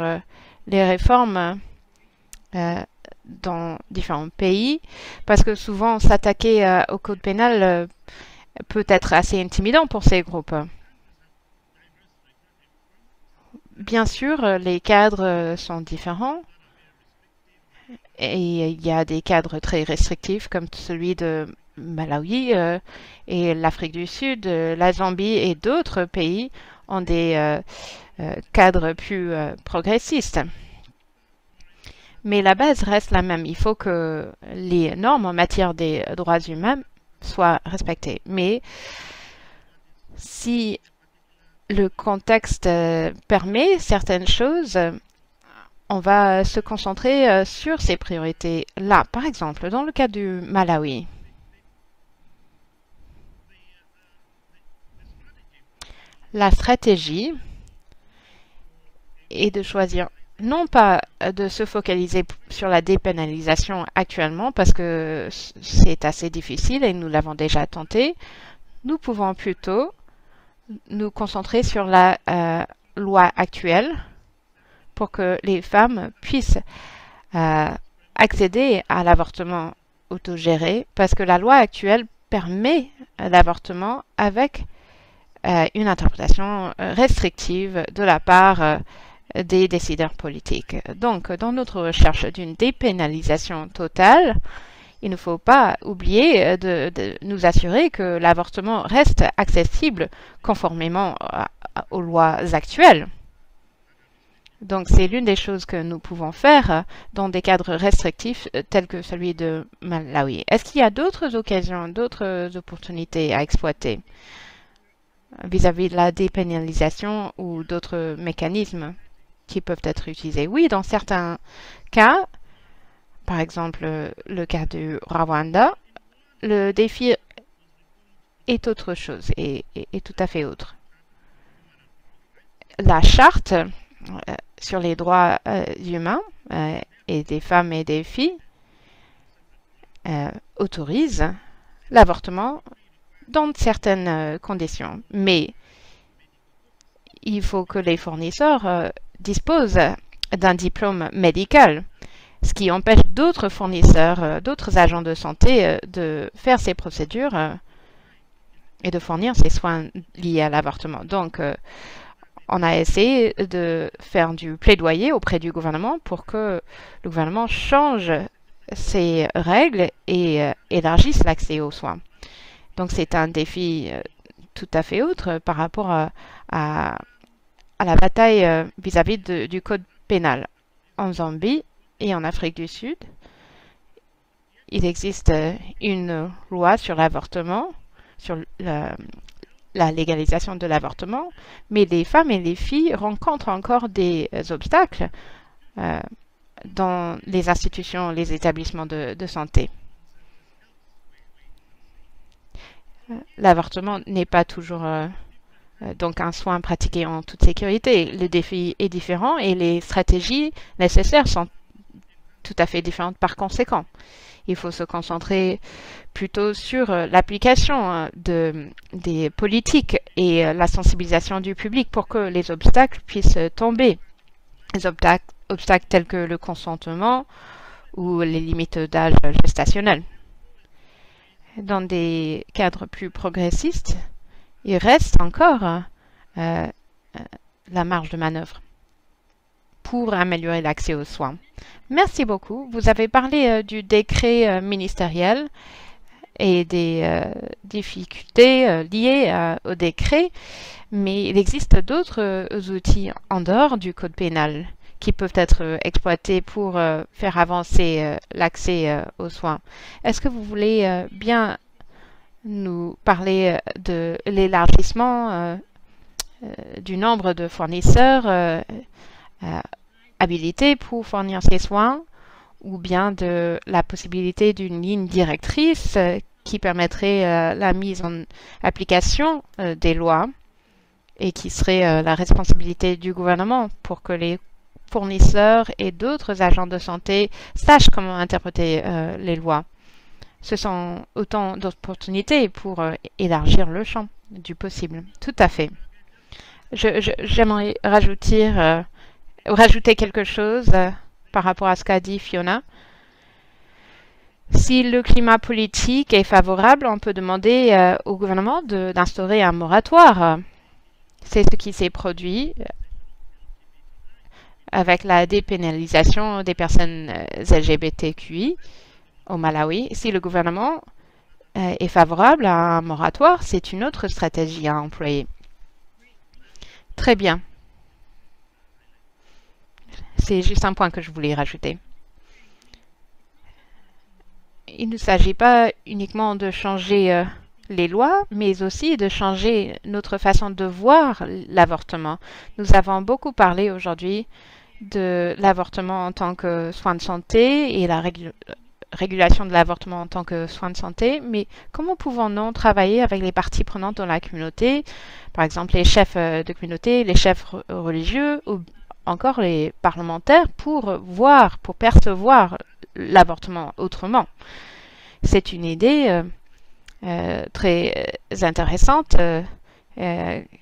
les réformes dans différents pays? Parce que souvent, s'attaquer au code pénal peut être assez intimidant pour ces groupes. Bien sûr, les cadres sont différents. Et il y a des cadres très restrictifs comme celui de Malawi et l'Afrique du Sud, la Zambie et d'autres pays ont des cadres plus progressistes. Mais la base reste la même. Il faut que les normes en matière des droits humains soient respectées. Mais si le contexte permet certaines choses, on va se concentrer sur ces priorités-là. Par exemple, dans le cas du Malawi, la stratégie est de choisir non pas de se focaliser sur la dépénalisation actuellement parce que c'est assez difficile et nous l'avons déjà tenté. Nous pouvons plutôt nous concentrer sur la loi actuelle pour que les femmes puissent accéder à l'avortement autogéré, parce que la loi actuelle permet l'avortement avec une interprétation restrictive de la part des décideurs politiques. Donc, dans notre recherche d'une dépénalisation totale, il ne faut pas oublier de nous assurer que l'avortement reste accessible conformément aux lois actuelles. Donc, c'est l'une des choses que nous pouvons faire dans des cadres restrictifs tels que celui de Malawi. Est-ce qu'il y a d'autres occasions, d'autres opportunités à exploiter vis-à-vis de la dépénalisation ou d'autres mécanismes qui peuvent être utilisés? Oui, dans certains cas, par exemple le cas du Rwanda, le défi est autre chose et tout à fait autre. La charte sur les droits humains et des femmes et des filles autorise l'avortement dans certaines conditions. Mais il faut que les fournisseurs disposent d'un diplôme médical, ce qui empêche d'autres fournisseurs, d'autres agents de santé de faire ces procédures et de fournir ces soins liés à l'avortement. Donc, on a essayé de faire du plaidoyer auprès du gouvernement pour que le gouvernement change ses règles et élargisse l'accès aux soins. Donc, c'est un défi tout à fait autre par rapport à la bataille vis-à-vis du code pénal. En Zambie et en Afrique du Sud, il existe une loi sur l'avortement, sur la légalisation de l'avortement, mais les femmes et les filles rencontrent encore des obstacles dans les institutions, les établissements de santé. L'avortement n'est pas toujours donc un soin pratiqué en toute sécurité. Le défi est différent et les stratégies nécessaires sont tout à fait différentes par conséquent. Il faut se concentrer plutôt sur l'application des politiques et la sensibilisation du public pour que les obstacles puissent tomber. Les obstacles tels que le consentement ou les limites d'âge gestationnel. Dans des cadres plus progressistes, il reste encore la marge de manœuvre pour améliorer l'accès aux soins. Merci beaucoup. Vous avez parlé du décret ministériel et des difficultés liées au décret, mais il existe d'autres outils en dehors du code pénal qui peuvent être exploités pour faire avancer l'accès aux soins. Est-ce que vous voulez bien nous parler de l'élargissement du nombre de fournisseurs habilités pour fournir ces soins, ou bien de la possibilité d'une ligne directrice qui permettrait la mise en application des lois et qui serait la responsabilité du gouvernement pour que les fournisseurs et d'autres agents de santé sachent comment interpréter les lois. Ce sont autant d'opportunités pour élargir le champ du possible. Tout à fait. J'aimerais rajouter quelque chose par rapport à ce qu'a dit Fiona. Si le climat politique est favorable, on peut demander au gouvernement d'instaurer un moratoire. C'est ce qui s'est produit avec la dépénalisation des personnes LGBTQI au Malawi. Si le gouvernement est favorable à un moratoire, c'est une autre stratégie à employer. Très bien. C'est juste un point que je voulais rajouter. Il ne s'agit pas uniquement de changer les lois, mais aussi de changer notre façon de voir l'avortement. Nous avons beaucoup parlé aujourd'hui de l'avortement en tant que soin de santé et la régulation de l'avortement en tant que soin de santé, mais comment pouvons-nous travailler avec les parties prenantes dans la communauté, par exemple les chefs de communauté, les chefs religieux ou encore les parlementaires pour percevoir l'avortement autrement. C'est une idée très intéressante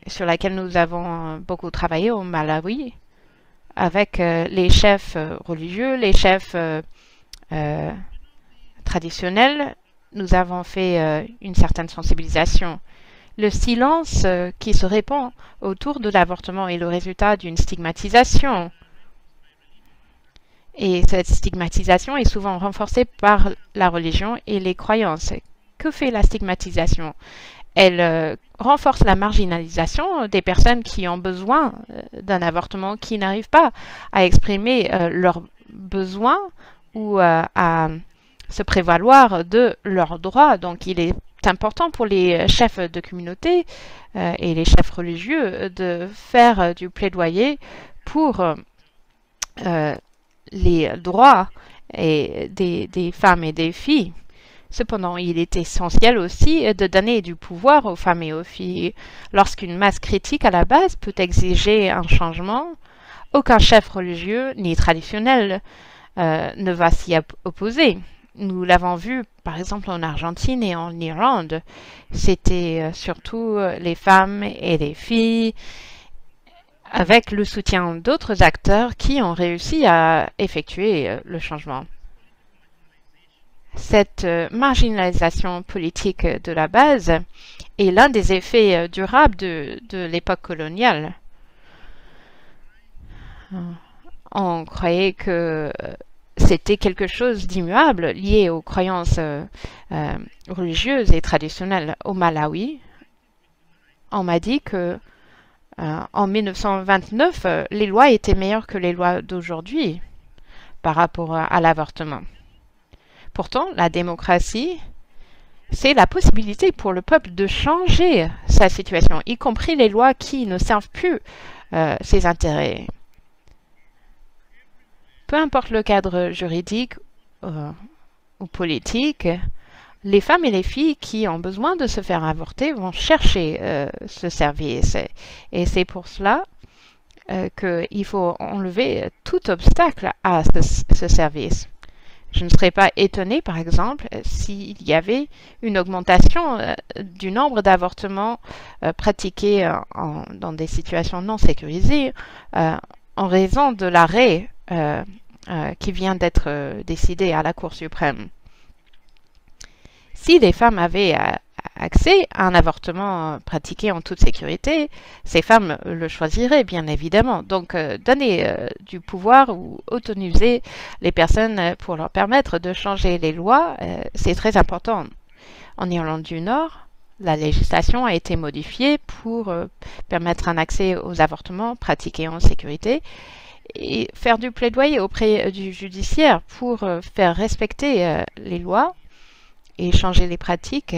sur laquelle nous avons beaucoup travaillé au Malawi avec les chefs religieux, les chefs traditionnels. Nous avons fait une certaine sensibilisation. Le silence qui se répand autour de l'avortement est le résultat d'une stigmatisation. Et cette stigmatisation est souvent renforcée par la religion et les croyances. Que fait la stigmatisation? Elle renforce la marginalisation des personnes qui ont besoin d'un avortement, qui n'arrivent pas à exprimer leurs besoins ou à se prévaloir de leurs droits. Donc il est important pour les chefs de communauté et les chefs religieux de faire du plaidoyer pour les droits des femmes et des filles. Cependant, il est essentiel aussi de donner du pouvoir aux femmes et aux filles. Lorsqu'une masse critique à la base peut exiger un changement, aucun chef religieux ni traditionnel ne va s'y opposer. Nous l'avons vu, par exemple, en Argentine et en Irlande. C'était surtout les femmes et les filles, avec le soutien d'autres acteurs qui ont réussi à effectuer le changement. Cette marginalisation politique de la base est l'un des effets durables de l'époque coloniale. On croyait que c'était quelque chose d'immuable lié aux croyances religieuses et traditionnelles. Au Malawi, on m'a dit que en 1929, les lois étaient meilleures que les lois d'aujourd'hui par rapport à l'avortement. Pourtant, la démocratie, c'est la possibilité pour le peuple de changer sa situation, y compris les lois qui ne servent plus ses intérêts. Peu importe le cadre juridique ou politique, les femmes et les filles qui ont besoin de se faire avorter vont chercher ce service. Et c'est pour cela qu'il faut enlever tout obstacle à ce service. Je ne serais pas étonnée, par exemple, s'il y avait une augmentation du nombre d'avortements pratiqués dans des situations non sécurisées en raison de l'arrêt qui vient d'être décidé à la Cour suprême. Si les femmes avaient accès à un avortement pratiqué en toute sécurité, ces femmes le choisiraient, bien évidemment. Donc, donner du pouvoir ou autoriser les personnes pour leur permettre de changer les lois, c'est très important. En Irlande du Nord, la législation a été modifiée pour permettre un accès aux avortements pratiqués en sécurité et faire du plaidoyer auprès du judiciaire pour faire respecter les lois et changer les pratiques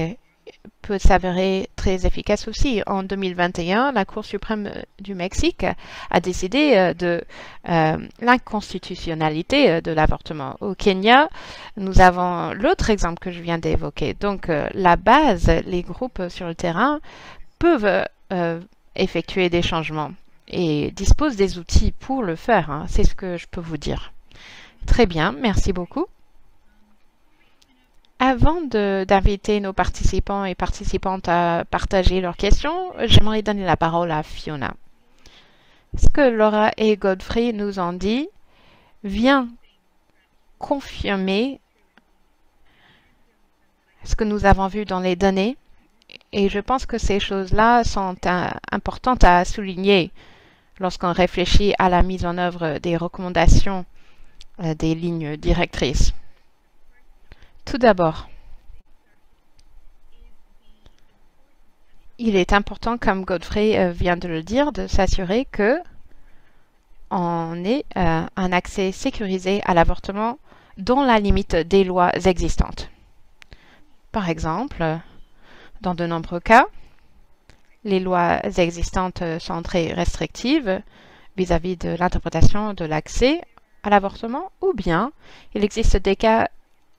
peut s'avérer très efficace aussi. En 2021, la Cour suprême du Mexique a décidé de l'inconstitutionnalité de l'avortement. Au Kenya, nous avons l'autre exemple que je viens d'évoquer. Donc, la base, les groupes sur le terrain peuvent effectuer des changements et disposent des outils pour le faire. Hein. C'est ce que je peux vous dire. Très bien, merci beaucoup. Avant d'inviter nos participants et participantes à partager leurs questions, j'aimerais donner la parole à Fiona. Ce que Laura et Godfrey nous ont dit vient confirmer ce que nous avons vu dans les données et je pense que ces choses-là sont importantes à souligner lorsqu'on réfléchit à la mise en œuvre des recommandations des lignes directrices. Tout d'abord, il est important, comme Godfrey vient de le dire, de s'assurer que on ait un accès sécurisé à l'avortement dans la limite des lois existantes. Par exemple, dans de nombreux cas, les lois existantes sont très restrictives vis-à-vis de l'interprétation de l'accès à l'avortement, ou bien il existe des cas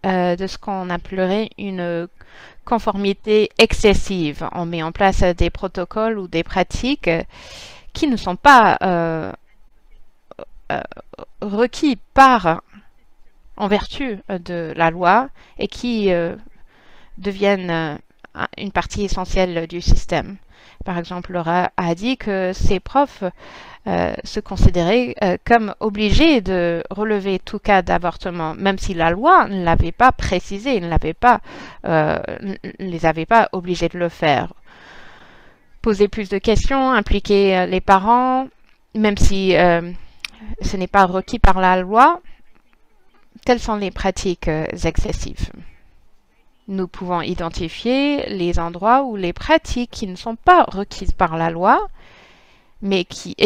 de ce qu'on appellerait une conformité excessive. On met en place des protocoles ou des pratiques qui ne sont pas requis en vertu de la loi et qui deviennent une partie essentielle du système. Par exemple, Laura a dit que ses profs se considéraient comme obligés de relever tout cas d'avortement, même si la loi ne l'avait pas précisé, ne les avait pas obligés de le faire. Poser plus de questions, impliquer les parents, même si ce n'est pas requis par la loi, telles sont les pratiques excessives. Nous pouvons identifier les endroits où les pratiques qui ne sont pas requises par la loi, mais qui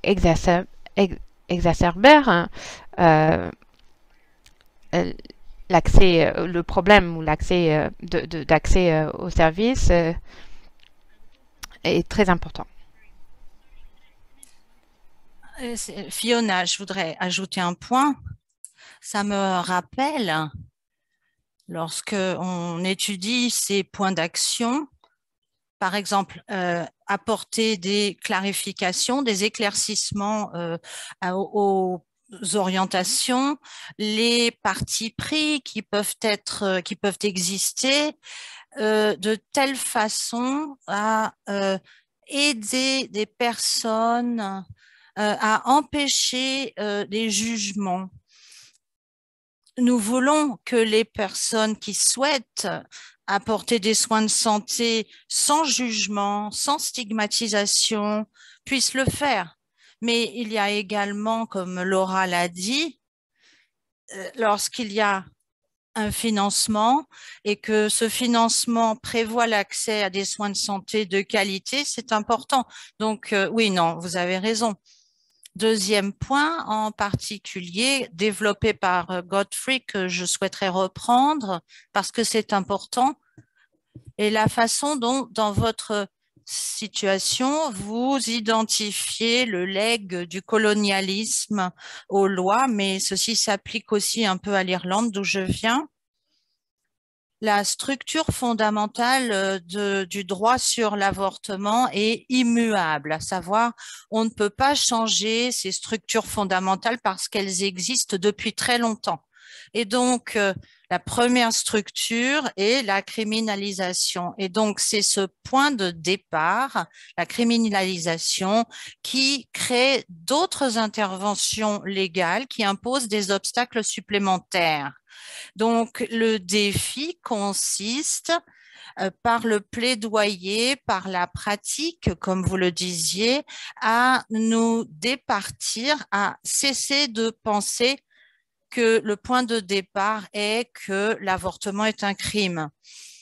exacerbèrent le problème ou l'accès d'accès aux services est très important. Fiona, je voudrais ajouter un point. Ça me rappelle, lorsque on étudie ces points d'action, par exemple, apporter des clarifications, des éclaircissements aux orientations, les partis pris qui peuvent exister, de telle façon à aider des personnes à empêcher les jugements. Nous voulons que les personnes qui souhaitent apporter des soins de santé sans jugement, sans stigmatisation, puissent le faire. Mais il y a également, comme Laura l'a dit, lorsqu'il y a un financement et que ce financement prévoit l'accès à des soins de santé de qualité, c'est important. Donc, oui, non, vous avez raison. Deuxième point, en particulier, développé par Godfrey, que je souhaiterais reprendre parce que c'est important, et la façon dont, dans votre situation, vous identifiez le legs du colonialisme aux lois, mais ceci s'applique aussi un peu à l'Irlande, d'où je viens. la structure fondamentale du droit sur l'avortement est immuable, à savoir, on ne peut pas changer ces structures fondamentales parce qu'elles existent depuis très longtemps. Et donc, la première structure est la criminalisation. Et donc, c'est ce point de départ, la criminalisation, qui crée d'autres interventions légales qui imposent des obstacles supplémentaires. Donc, le défi consiste par le plaidoyer, par la pratique, comme vous le disiez, à nous départir, à cesser de penser que le point de départ est que l'avortement est un crime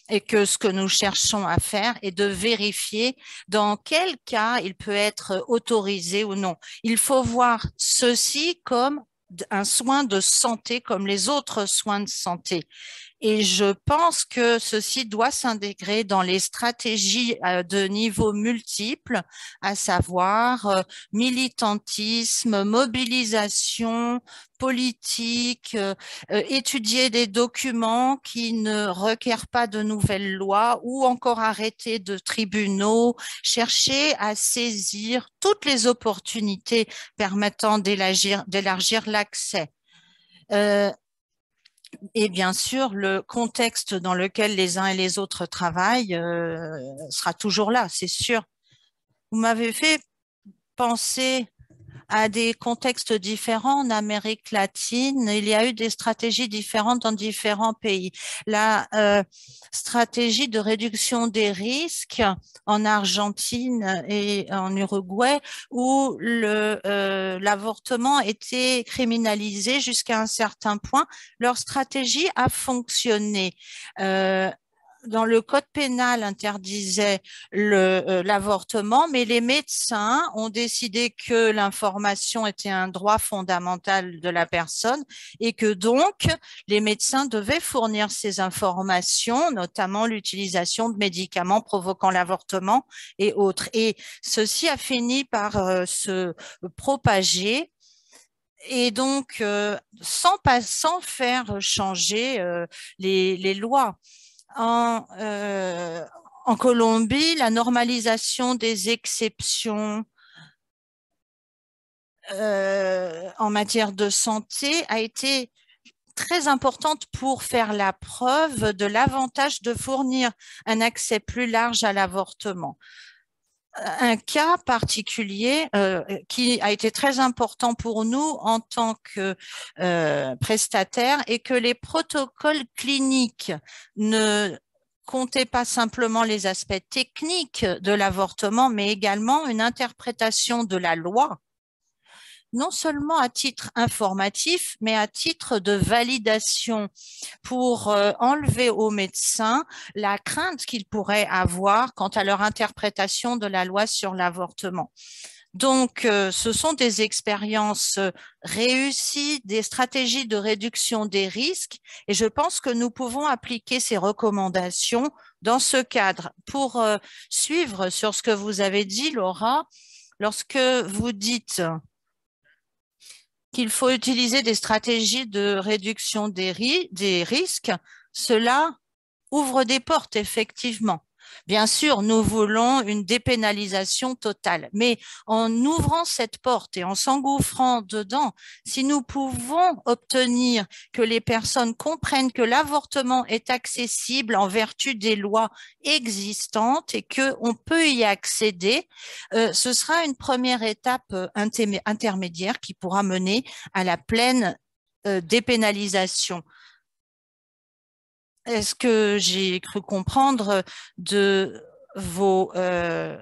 et que ce que nous cherchons à faire est de vérifier dans quel cas il peut être autorisé ou non. Il faut voir ceci comme un soin de santé comme les autres soins de santé. Et je pense que ceci doit s'intégrer dans les stratégies de niveaux multiples, à savoir militantisme, mobilisation, politique, étudier des documents qui ne requièrent pas de nouvelles lois ou encore arrêter de tribunaux, chercher à saisir toutes les opportunités permettant d'élargir l'accès. Et bien sûr, le contexte dans lequel les uns et les autres travaillent sera toujours là, c'est sûr. Vous m'avez fait penser à des contextes différents en Amérique latine. Il y a eu des stratégies différentes dans différents pays. La stratégie de réduction des risques en Argentine et en Uruguay, où l'avortement était criminalisé jusqu'à un certain point, leur stratégie a fonctionné. Dans le code pénal interdisait l'avortement, mais les médecins ont décidé que l'information était un droit fondamental de la personne et que donc les médecins devaient fournir ces informations, notamment l'utilisation de médicaments provoquant l'avortement et autres. Et ceci a fini par se propager. Et donc, sans faire changer les lois. En Colombie, la normalisation des exceptions en matière de santé a été très importante pour faire la preuve de l'avantage de fournir un accès plus large à l'avortement. Un cas particulier qui a été très important pour nous en tant que prestataire est que les protocoles cliniques ne comptaient pas simplement les aspects techniques de l'avortement, mais également une interprétation de la loi, non seulement à titre informatif, mais à titre de validation pour enlever aux médecins la crainte qu'ils pourraient avoir quant à leur interprétation de la loi sur l'avortement. Donc, ce sont des expériences réussies, des stratégies de réduction des risques, et je pense que nous pouvons appliquer ces recommandations dans ce cadre. Pour suivre sur ce que vous avez dit, Laura, lorsque vous dites qu'il faut utiliser des stratégies de réduction des risques, cela ouvre des portes, effectivement. Bien sûr, nous voulons une dépénalisation totale, mais en ouvrant cette porte et en s'engouffrant dedans, si nous pouvons obtenir que les personnes comprennent que l'avortement est accessible en vertu des lois existantes et qu'on peut y accéder, ce sera une première étape intermédiaire qui pourra mener à la pleine dépénalisation. Est-ce que j'ai cru comprendre de vos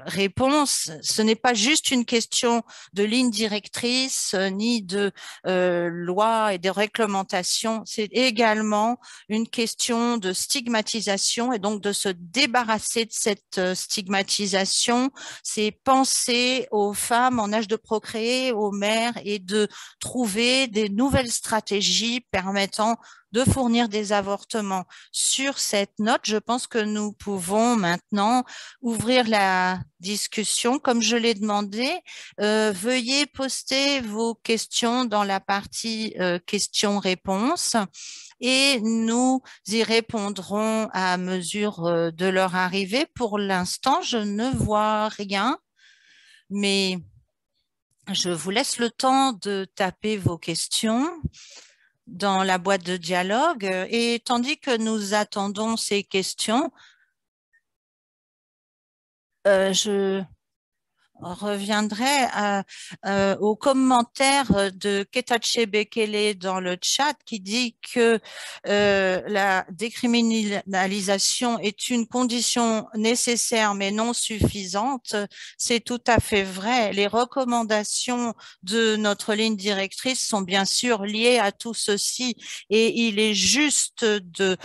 réponses? Ce n'est pas juste une question de ligne directrice ni de loi et de réglementation, c'est également une question de stigmatisation et donc de se débarrasser de cette stigmatisation, c'est penser aux femmes en âge de procréer, aux mères et de trouver des nouvelles stratégies permettant de fournir des avortements. Sur cette note, je pense que nous pouvons maintenant ouvrir la discussion. Comme je l'ai demandé, veuillez poster vos questions dans la partie questions-réponses et nous y répondrons à mesure de leur arrivée. Pour l'instant, je ne vois rien, mais je vous laisse le temps de taper vos questions dans la boîte de dialogue et tandis que nous attendons ces questions, je reviendrai au commentaire de Ketache Bekele dans le chat qui dit que la décriminalisation est une condition nécessaire mais non suffisante. C'est tout à fait vrai. Les recommandations de notre ligne directrice sont bien sûr liées à tout ceci et il est juste de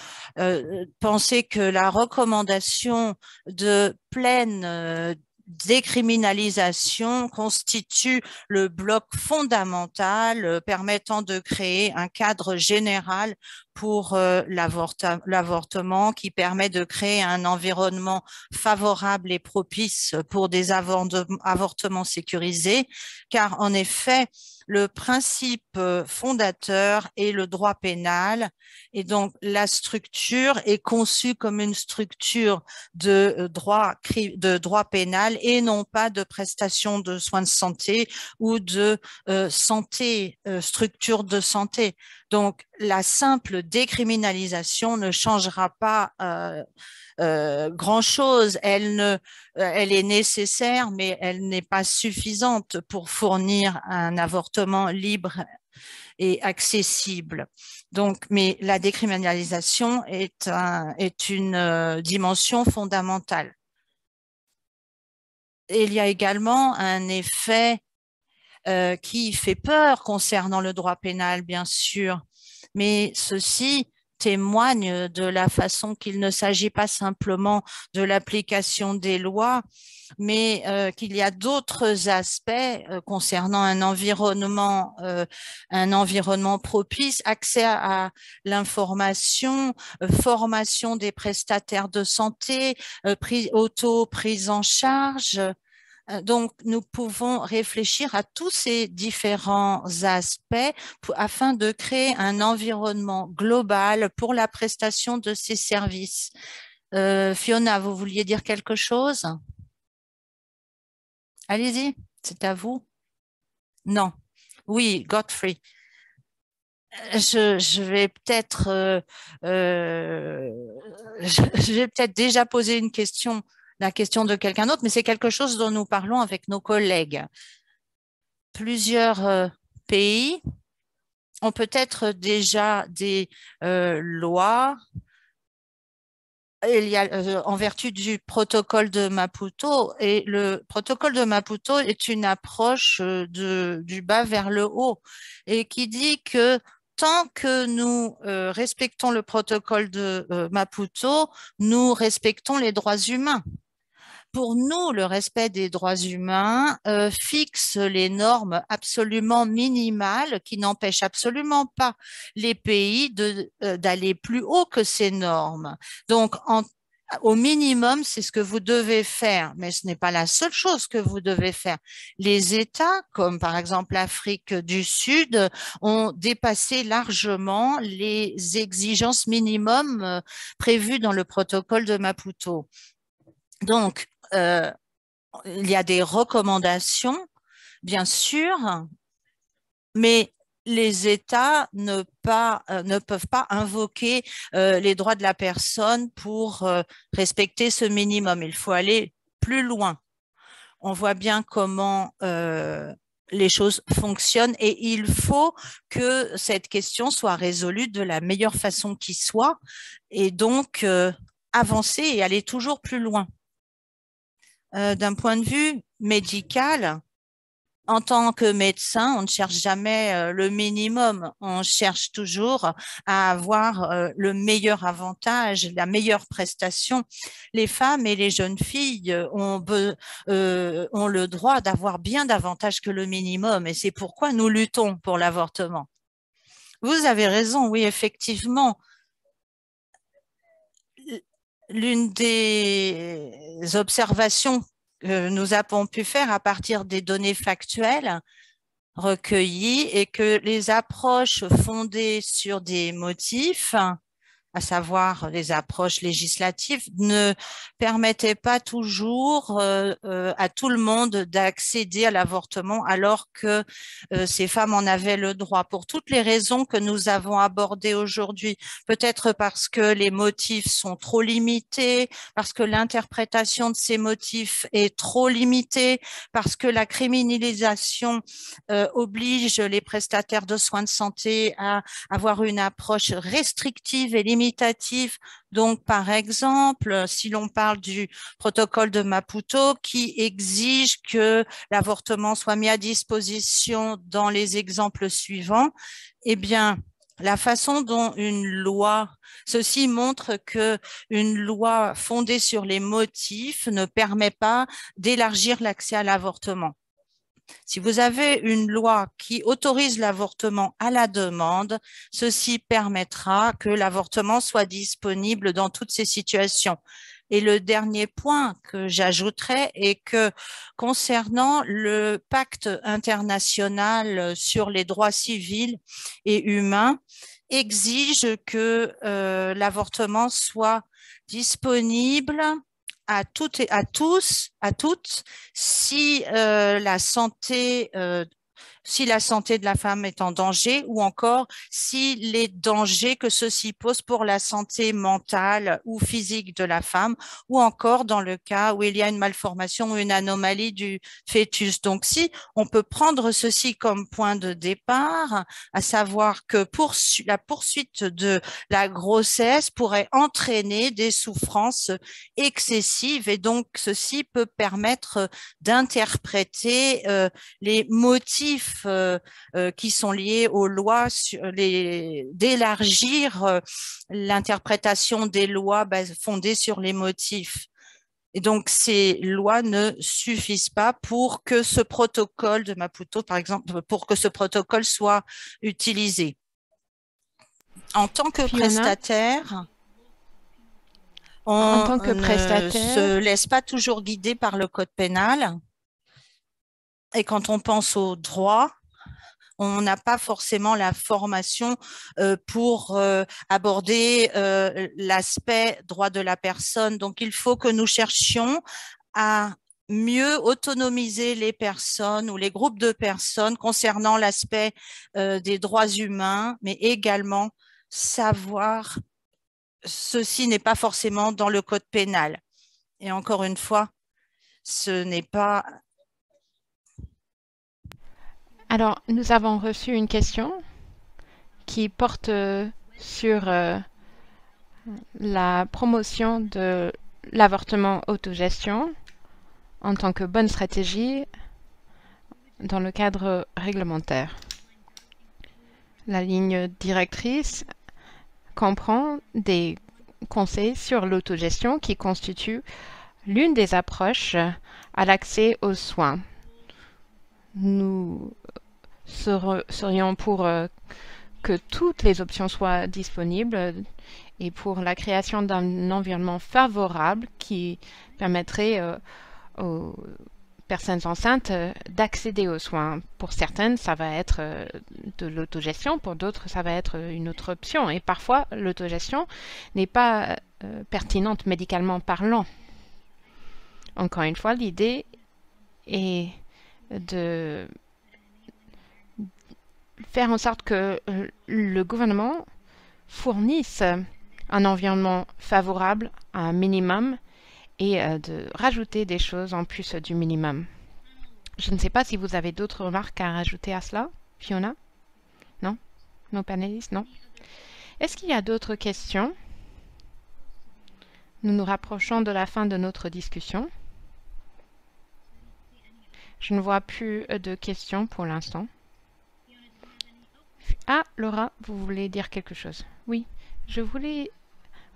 penser que la recommandation de pleine décriminalisation constitue le bloc fondamental permettant de créer un cadre général pour l'avortement qui permet de créer un environnement favorable et propice pour des avortements sécurisés, car en effet, le principe fondateur est le droit pénal et donc la structure est conçue comme une structure de droit pénal et non pas de prestation de soins de santé ou de structure de santé. Donc, la simple décriminalisation ne changera pas grand-chose. Elle est nécessaire, mais elle n'est pas suffisante pour fournir un avortement libre et accessible. Donc, mais la décriminalisation est une dimension fondamentale. Et il y a également un effet qui fait peur concernant le droit pénal, bien sûr, mais ceci témoigne de la façon qu'il ne s'agit pas simplement de l'application des lois, mais qu'il y a d'autres aspects concernant un environnement propice, accès à l'information, formation des prestataires de santé, prise en charge. Donc, nous pouvons réfléchir à tous ces différents aspects afin de créer un environnement global pour la prestation de ces services. Fiona, vous vouliez dire quelque chose? Allez-y, c'est à vous. Non. Oui, Godfrey. Je vais peut-être je vais peut-être déjà poser une question, la question de quelqu'un d'autre, mais c'est quelque chose dont nous parlons avec nos collègues. Plusieurs pays ont peut-être déjà des lois. Il y a, en vertu du protocole de Maputo, et le protocole de Maputo est une approche du bas vers le haut et qui dit que tant que nous respectons le protocole de Maputo, nous respectons les droits humains. Pour nous, le respect des droits humains fixe les normes absolument minimales qui n'empêchent absolument pas les pays d'aller plus haut que ces normes. Donc, au minimum, c'est ce que vous devez faire, mais ce n'est pas la seule chose que vous devez faire. Les États, comme par exemple l'Afrique du Sud, ont dépassé largement les exigences minimums prévues dans le protocole de Maputo. Donc, il y a des recommandations, bien sûr, mais les États ne peuvent pas invoquer les droits de la personne pour respecter ce minimum. Il faut aller plus loin. On voit bien comment les choses fonctionnent et il faut que cette question soit résolue de la meilleure façon qui soit et donc avancer et aller toujours plus loin. D'un point de vue médical, en tant que médecin, on ne cherche jamais le minimum, on cherche toujours à avoir le meilleur avantage, la meilleure prestation. Les femmes et les jeunes filles ont le droit d'avoir bien davantage que le minimum et c'est pourquoi nous luttons pour l'avortement. Vous avez raison, oui, effectivement. L'une des observations que nous avons pu faire à partir des données factuelles, recueillis et que les approches fondées sur des motifs, à savoir les approches législatives, ne permettaient pas toujours à tout le monde d'accéder à l'avortement alors que ces femmes en avaient le droit. Pour toutes les raisons que nous avons abordées aujourd'hui, peut-être parce que les motifs sont trop limités, parce que l'interprétation de ces motifs est trop limitée, parce que la criminalisation oblige les prestataires de soins de santé à avoir une approche restrictive et limitative. Donc, par exemple, si l'on parle du protocole de Maputo qui exige que l'avortement soit mis à disposition dans les exemples suivants, eh bien, la façon dont une loi, ceci montre que une loi fondée sur les motifs ne permet pas d'élargir l'accès à l'avortement. Si vous avez une loi qui autorise l'avortement à la demande, ceci permettra que l'avortement soit disponible dans toutes ces situations. Et le dernier point que j'ajouterais est que concernant le pacte international sur les droits civils et humains, exige que l'avortement soit disponible à toutes et à tous, à toutes, si la santé de la femme est en danger ou encore si les dangers que ceci pose pour la santé mentale ou physique de la femme ou encore dans le cas où il y a une malformation ou une anomalie du fœtus. Donc, si on peut prendre ceci comme point de départ, à savoir que la poursuite de la grossesse pourrait entraîner des souffrances excessives et donc ceci peut permettre d'interpréter les motifs qui sont liés aux lois, d'élargir l'interprétation des lois fondées sur les motifs. Et donc, ces lois ne suffisent pas pour que ce protocole de Maputo, par exemple, pour que ce protocole soit utilisé. En tant que prestataire, on ne se laisse pas toujours guider par le code pénal. Et quand on pense au droit, on n'a pas forcément la formation pour aborder l'aspect droit de la personne. Donc, il faut que nous cherchions à mieux autonomiser les personnes ou les groupes de personnes concernant l'aspect des droits humains, mais également savoir ceci n'est pas forcément dans le code pénal. Et encore une fois, ce n'est pas... Alors, nous avons reçu une question qui porte sur la promotion de l'avortement autogestion en tant que bonne stratégie dans le cadre réglementaire. La ligne directrice comprend des conseils sur l'autogestion qui constituent l'une des approches à l'accès aux soins. Nous serions pour que toutes les options soient disponibles et pour la création d'un environnement favorable qui permettrait aux personnes enceintes d'accéder aux soins. Pour certaines, ça va être de l'autogestion, pour d'autres, ça va être une autre option. Et parfois, l'autogestion n'est pas pertinente médicalement parlant. Encore une fois, l'idée est de faire en sorte que le gouvernement fournisse un environnement favorable à un minimum et de rajouter des choses en plus du minimum. Je ne sais pas si vous avez d'autres remarques à rajouter à cela, Fiona? Non? Nos panélistes? Non? Est-ce qu'il y a d'autres questions? Nous nous rapprochons de la fin de notre discussion. Je ne vois plus de questions pour l'instant. Ah, Laura, vous voulez dire quelque chose? Oui, je voulais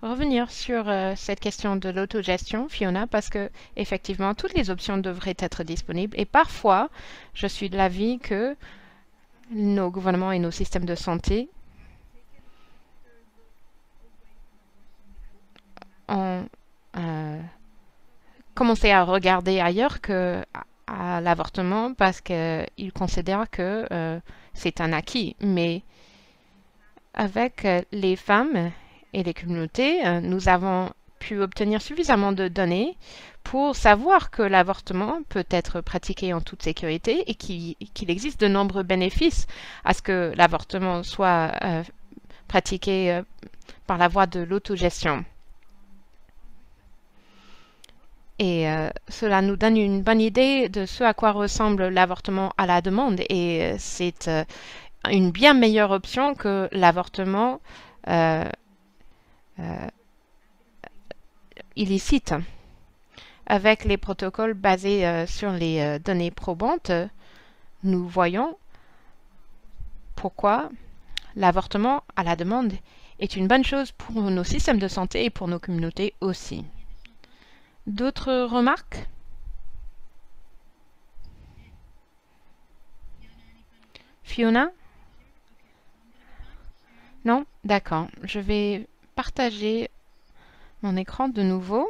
revenir sur cette question de l'autogestion, Fiona, parce que effectivement, toutes les options devraient être disponibles. Et parfois, je suis de l'avis que nos gouvernements et nos systèmes de santé ont commencé à regarder ailleurs que à à l'avortement parce qu'ils considèrent que c'est un acquis. Mais avec les femmes et les communautés, nous avons pu obtenir suffisamment de données pour savoir que l'avortement peut être pratiqué en toute sécurité et qu'il existe de nombreux bénéfices à ce que l'avortement soit pratiqué par la voie de l'autogestion. Et cela nous donne une bonne idée de ce à quoi ressemble l'avortement à la demande. Et c'est une bien meilleure option que l'avortement illicite. Avec les protocoles basés sur les données probantes, nous voyons pourquoi l'avortement à la demande est une bonne chose pour nos systèmes de santé et pour nos communautés aussi. D'autres remarques? Fiona? Non? D'accord. Je vais partager mon écran de nouveau.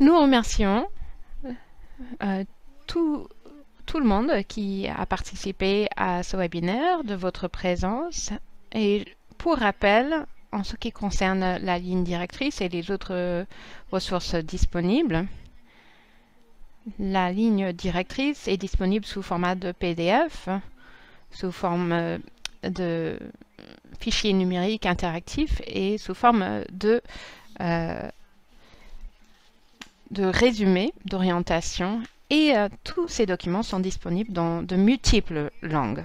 Nous remercions tout le monde qui a participé à ce webinaire de votre présence. Et pour rappel, en ce qui concerne la ligne directrice et les autres ressources disponibles, la ligne directrice est disponible sous format de PDF, sous forme de fichier numérique interactif et sous forme de résumé d'orientation. Et tous ces documents sont disponibles dans de multiples langues.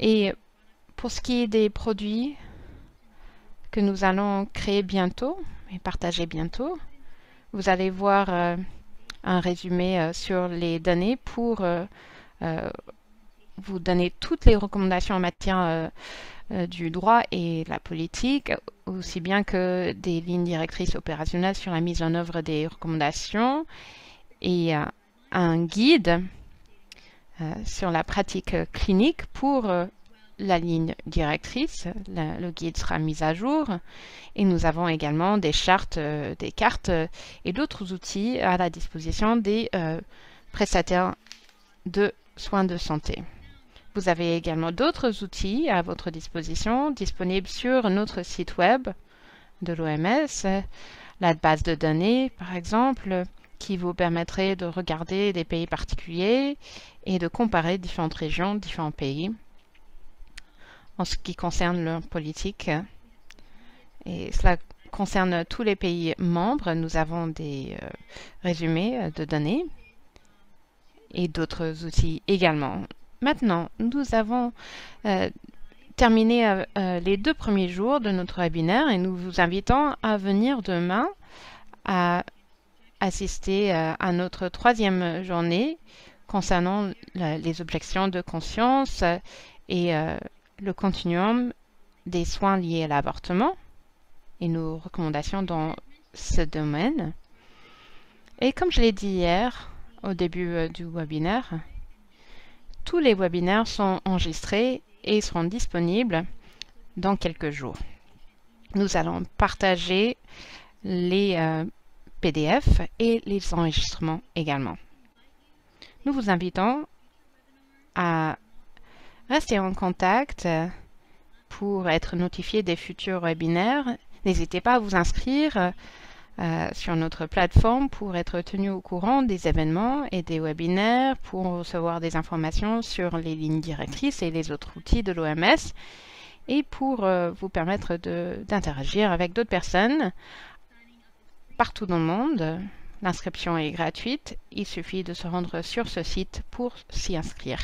Et pour ce qui est des produits que nous allons créer bientôt et partager bientôt, vous allez voir un résumé sur les données pour vous donner toutes les recommandations en matière du droit et la politique, aussi bien que des lignes directrices opérationnelles sur la mise en œuvre des recommandations et un guide sur la pratique clinique pour la ligne directrice. Le guide sera mis à jour et nous avons également des chartes, des cartes et d'autres outils à la disposition des prestataires de soins de santé. Vous avez également d'autres outils à votre disposition disponibles sur notre site web de l'OMS, la base de données par exemple, qui vous permettrait de regarder des pays particuliers et de comparer différentes régions, différents pays en ce qui concerne leur politique. Et cela concerne tous les pays membres. Nous avons des résumés de données et d'autres outils également. Maintenant, nous avons terminé les 2 premiers jours de notre webinaire et nous vous invitons à venir demain à assister à notre 3e journée concernant les objections de conscience et le continuum des soins liés à l'avortement et nos recommandations dans ce domaine. Et comme je l'ai dit hier au début du webinaire, tous les webinaires sont enregistrés et seront disponibles dans quelques jours. Nous allons partager les PDF et les enregistrements également. Nous vous invitons à rester en contact pour être notifié des futurs webinaires. N'hésitez pas à vous inscrire sur notre plateforme pour être tenu au courant des événements et des webinaires, pour recevoir des informations sur les lignes directrices et les autres outils de l'OMS et pour vous permettre d'interagir avec d'autres personnes partout dans le monde. L'inscription est gratuite. Il suffit de se rendre sur ce site pour s'y inscrire.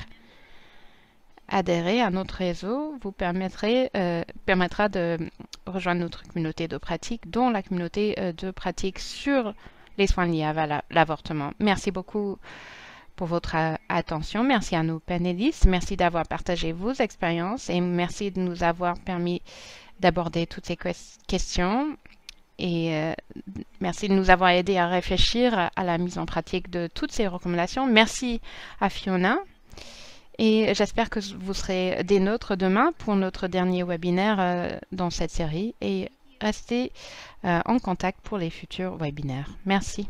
Adhérer à notre réseau vous permettra de rejoindre notre communauté de pratique, dont la communauté de pratique sur les soins liés à l'avortement. Merci beaucoup pour votre attention. Merci à nos panélistes. Merci d'avoir partagé vos expériences et merci de nous avoir permis d'aborder toutes ces questions. Et merci de nous avoir aidé à réfléchir à la mise en pratique de toutes ces recommandations. Merci à Fiona. Et j'espère que vous serez des nôtres demain pour notre dernier webinaire dans cette série. Et rester en contact pour les futurs webinaires. Merci.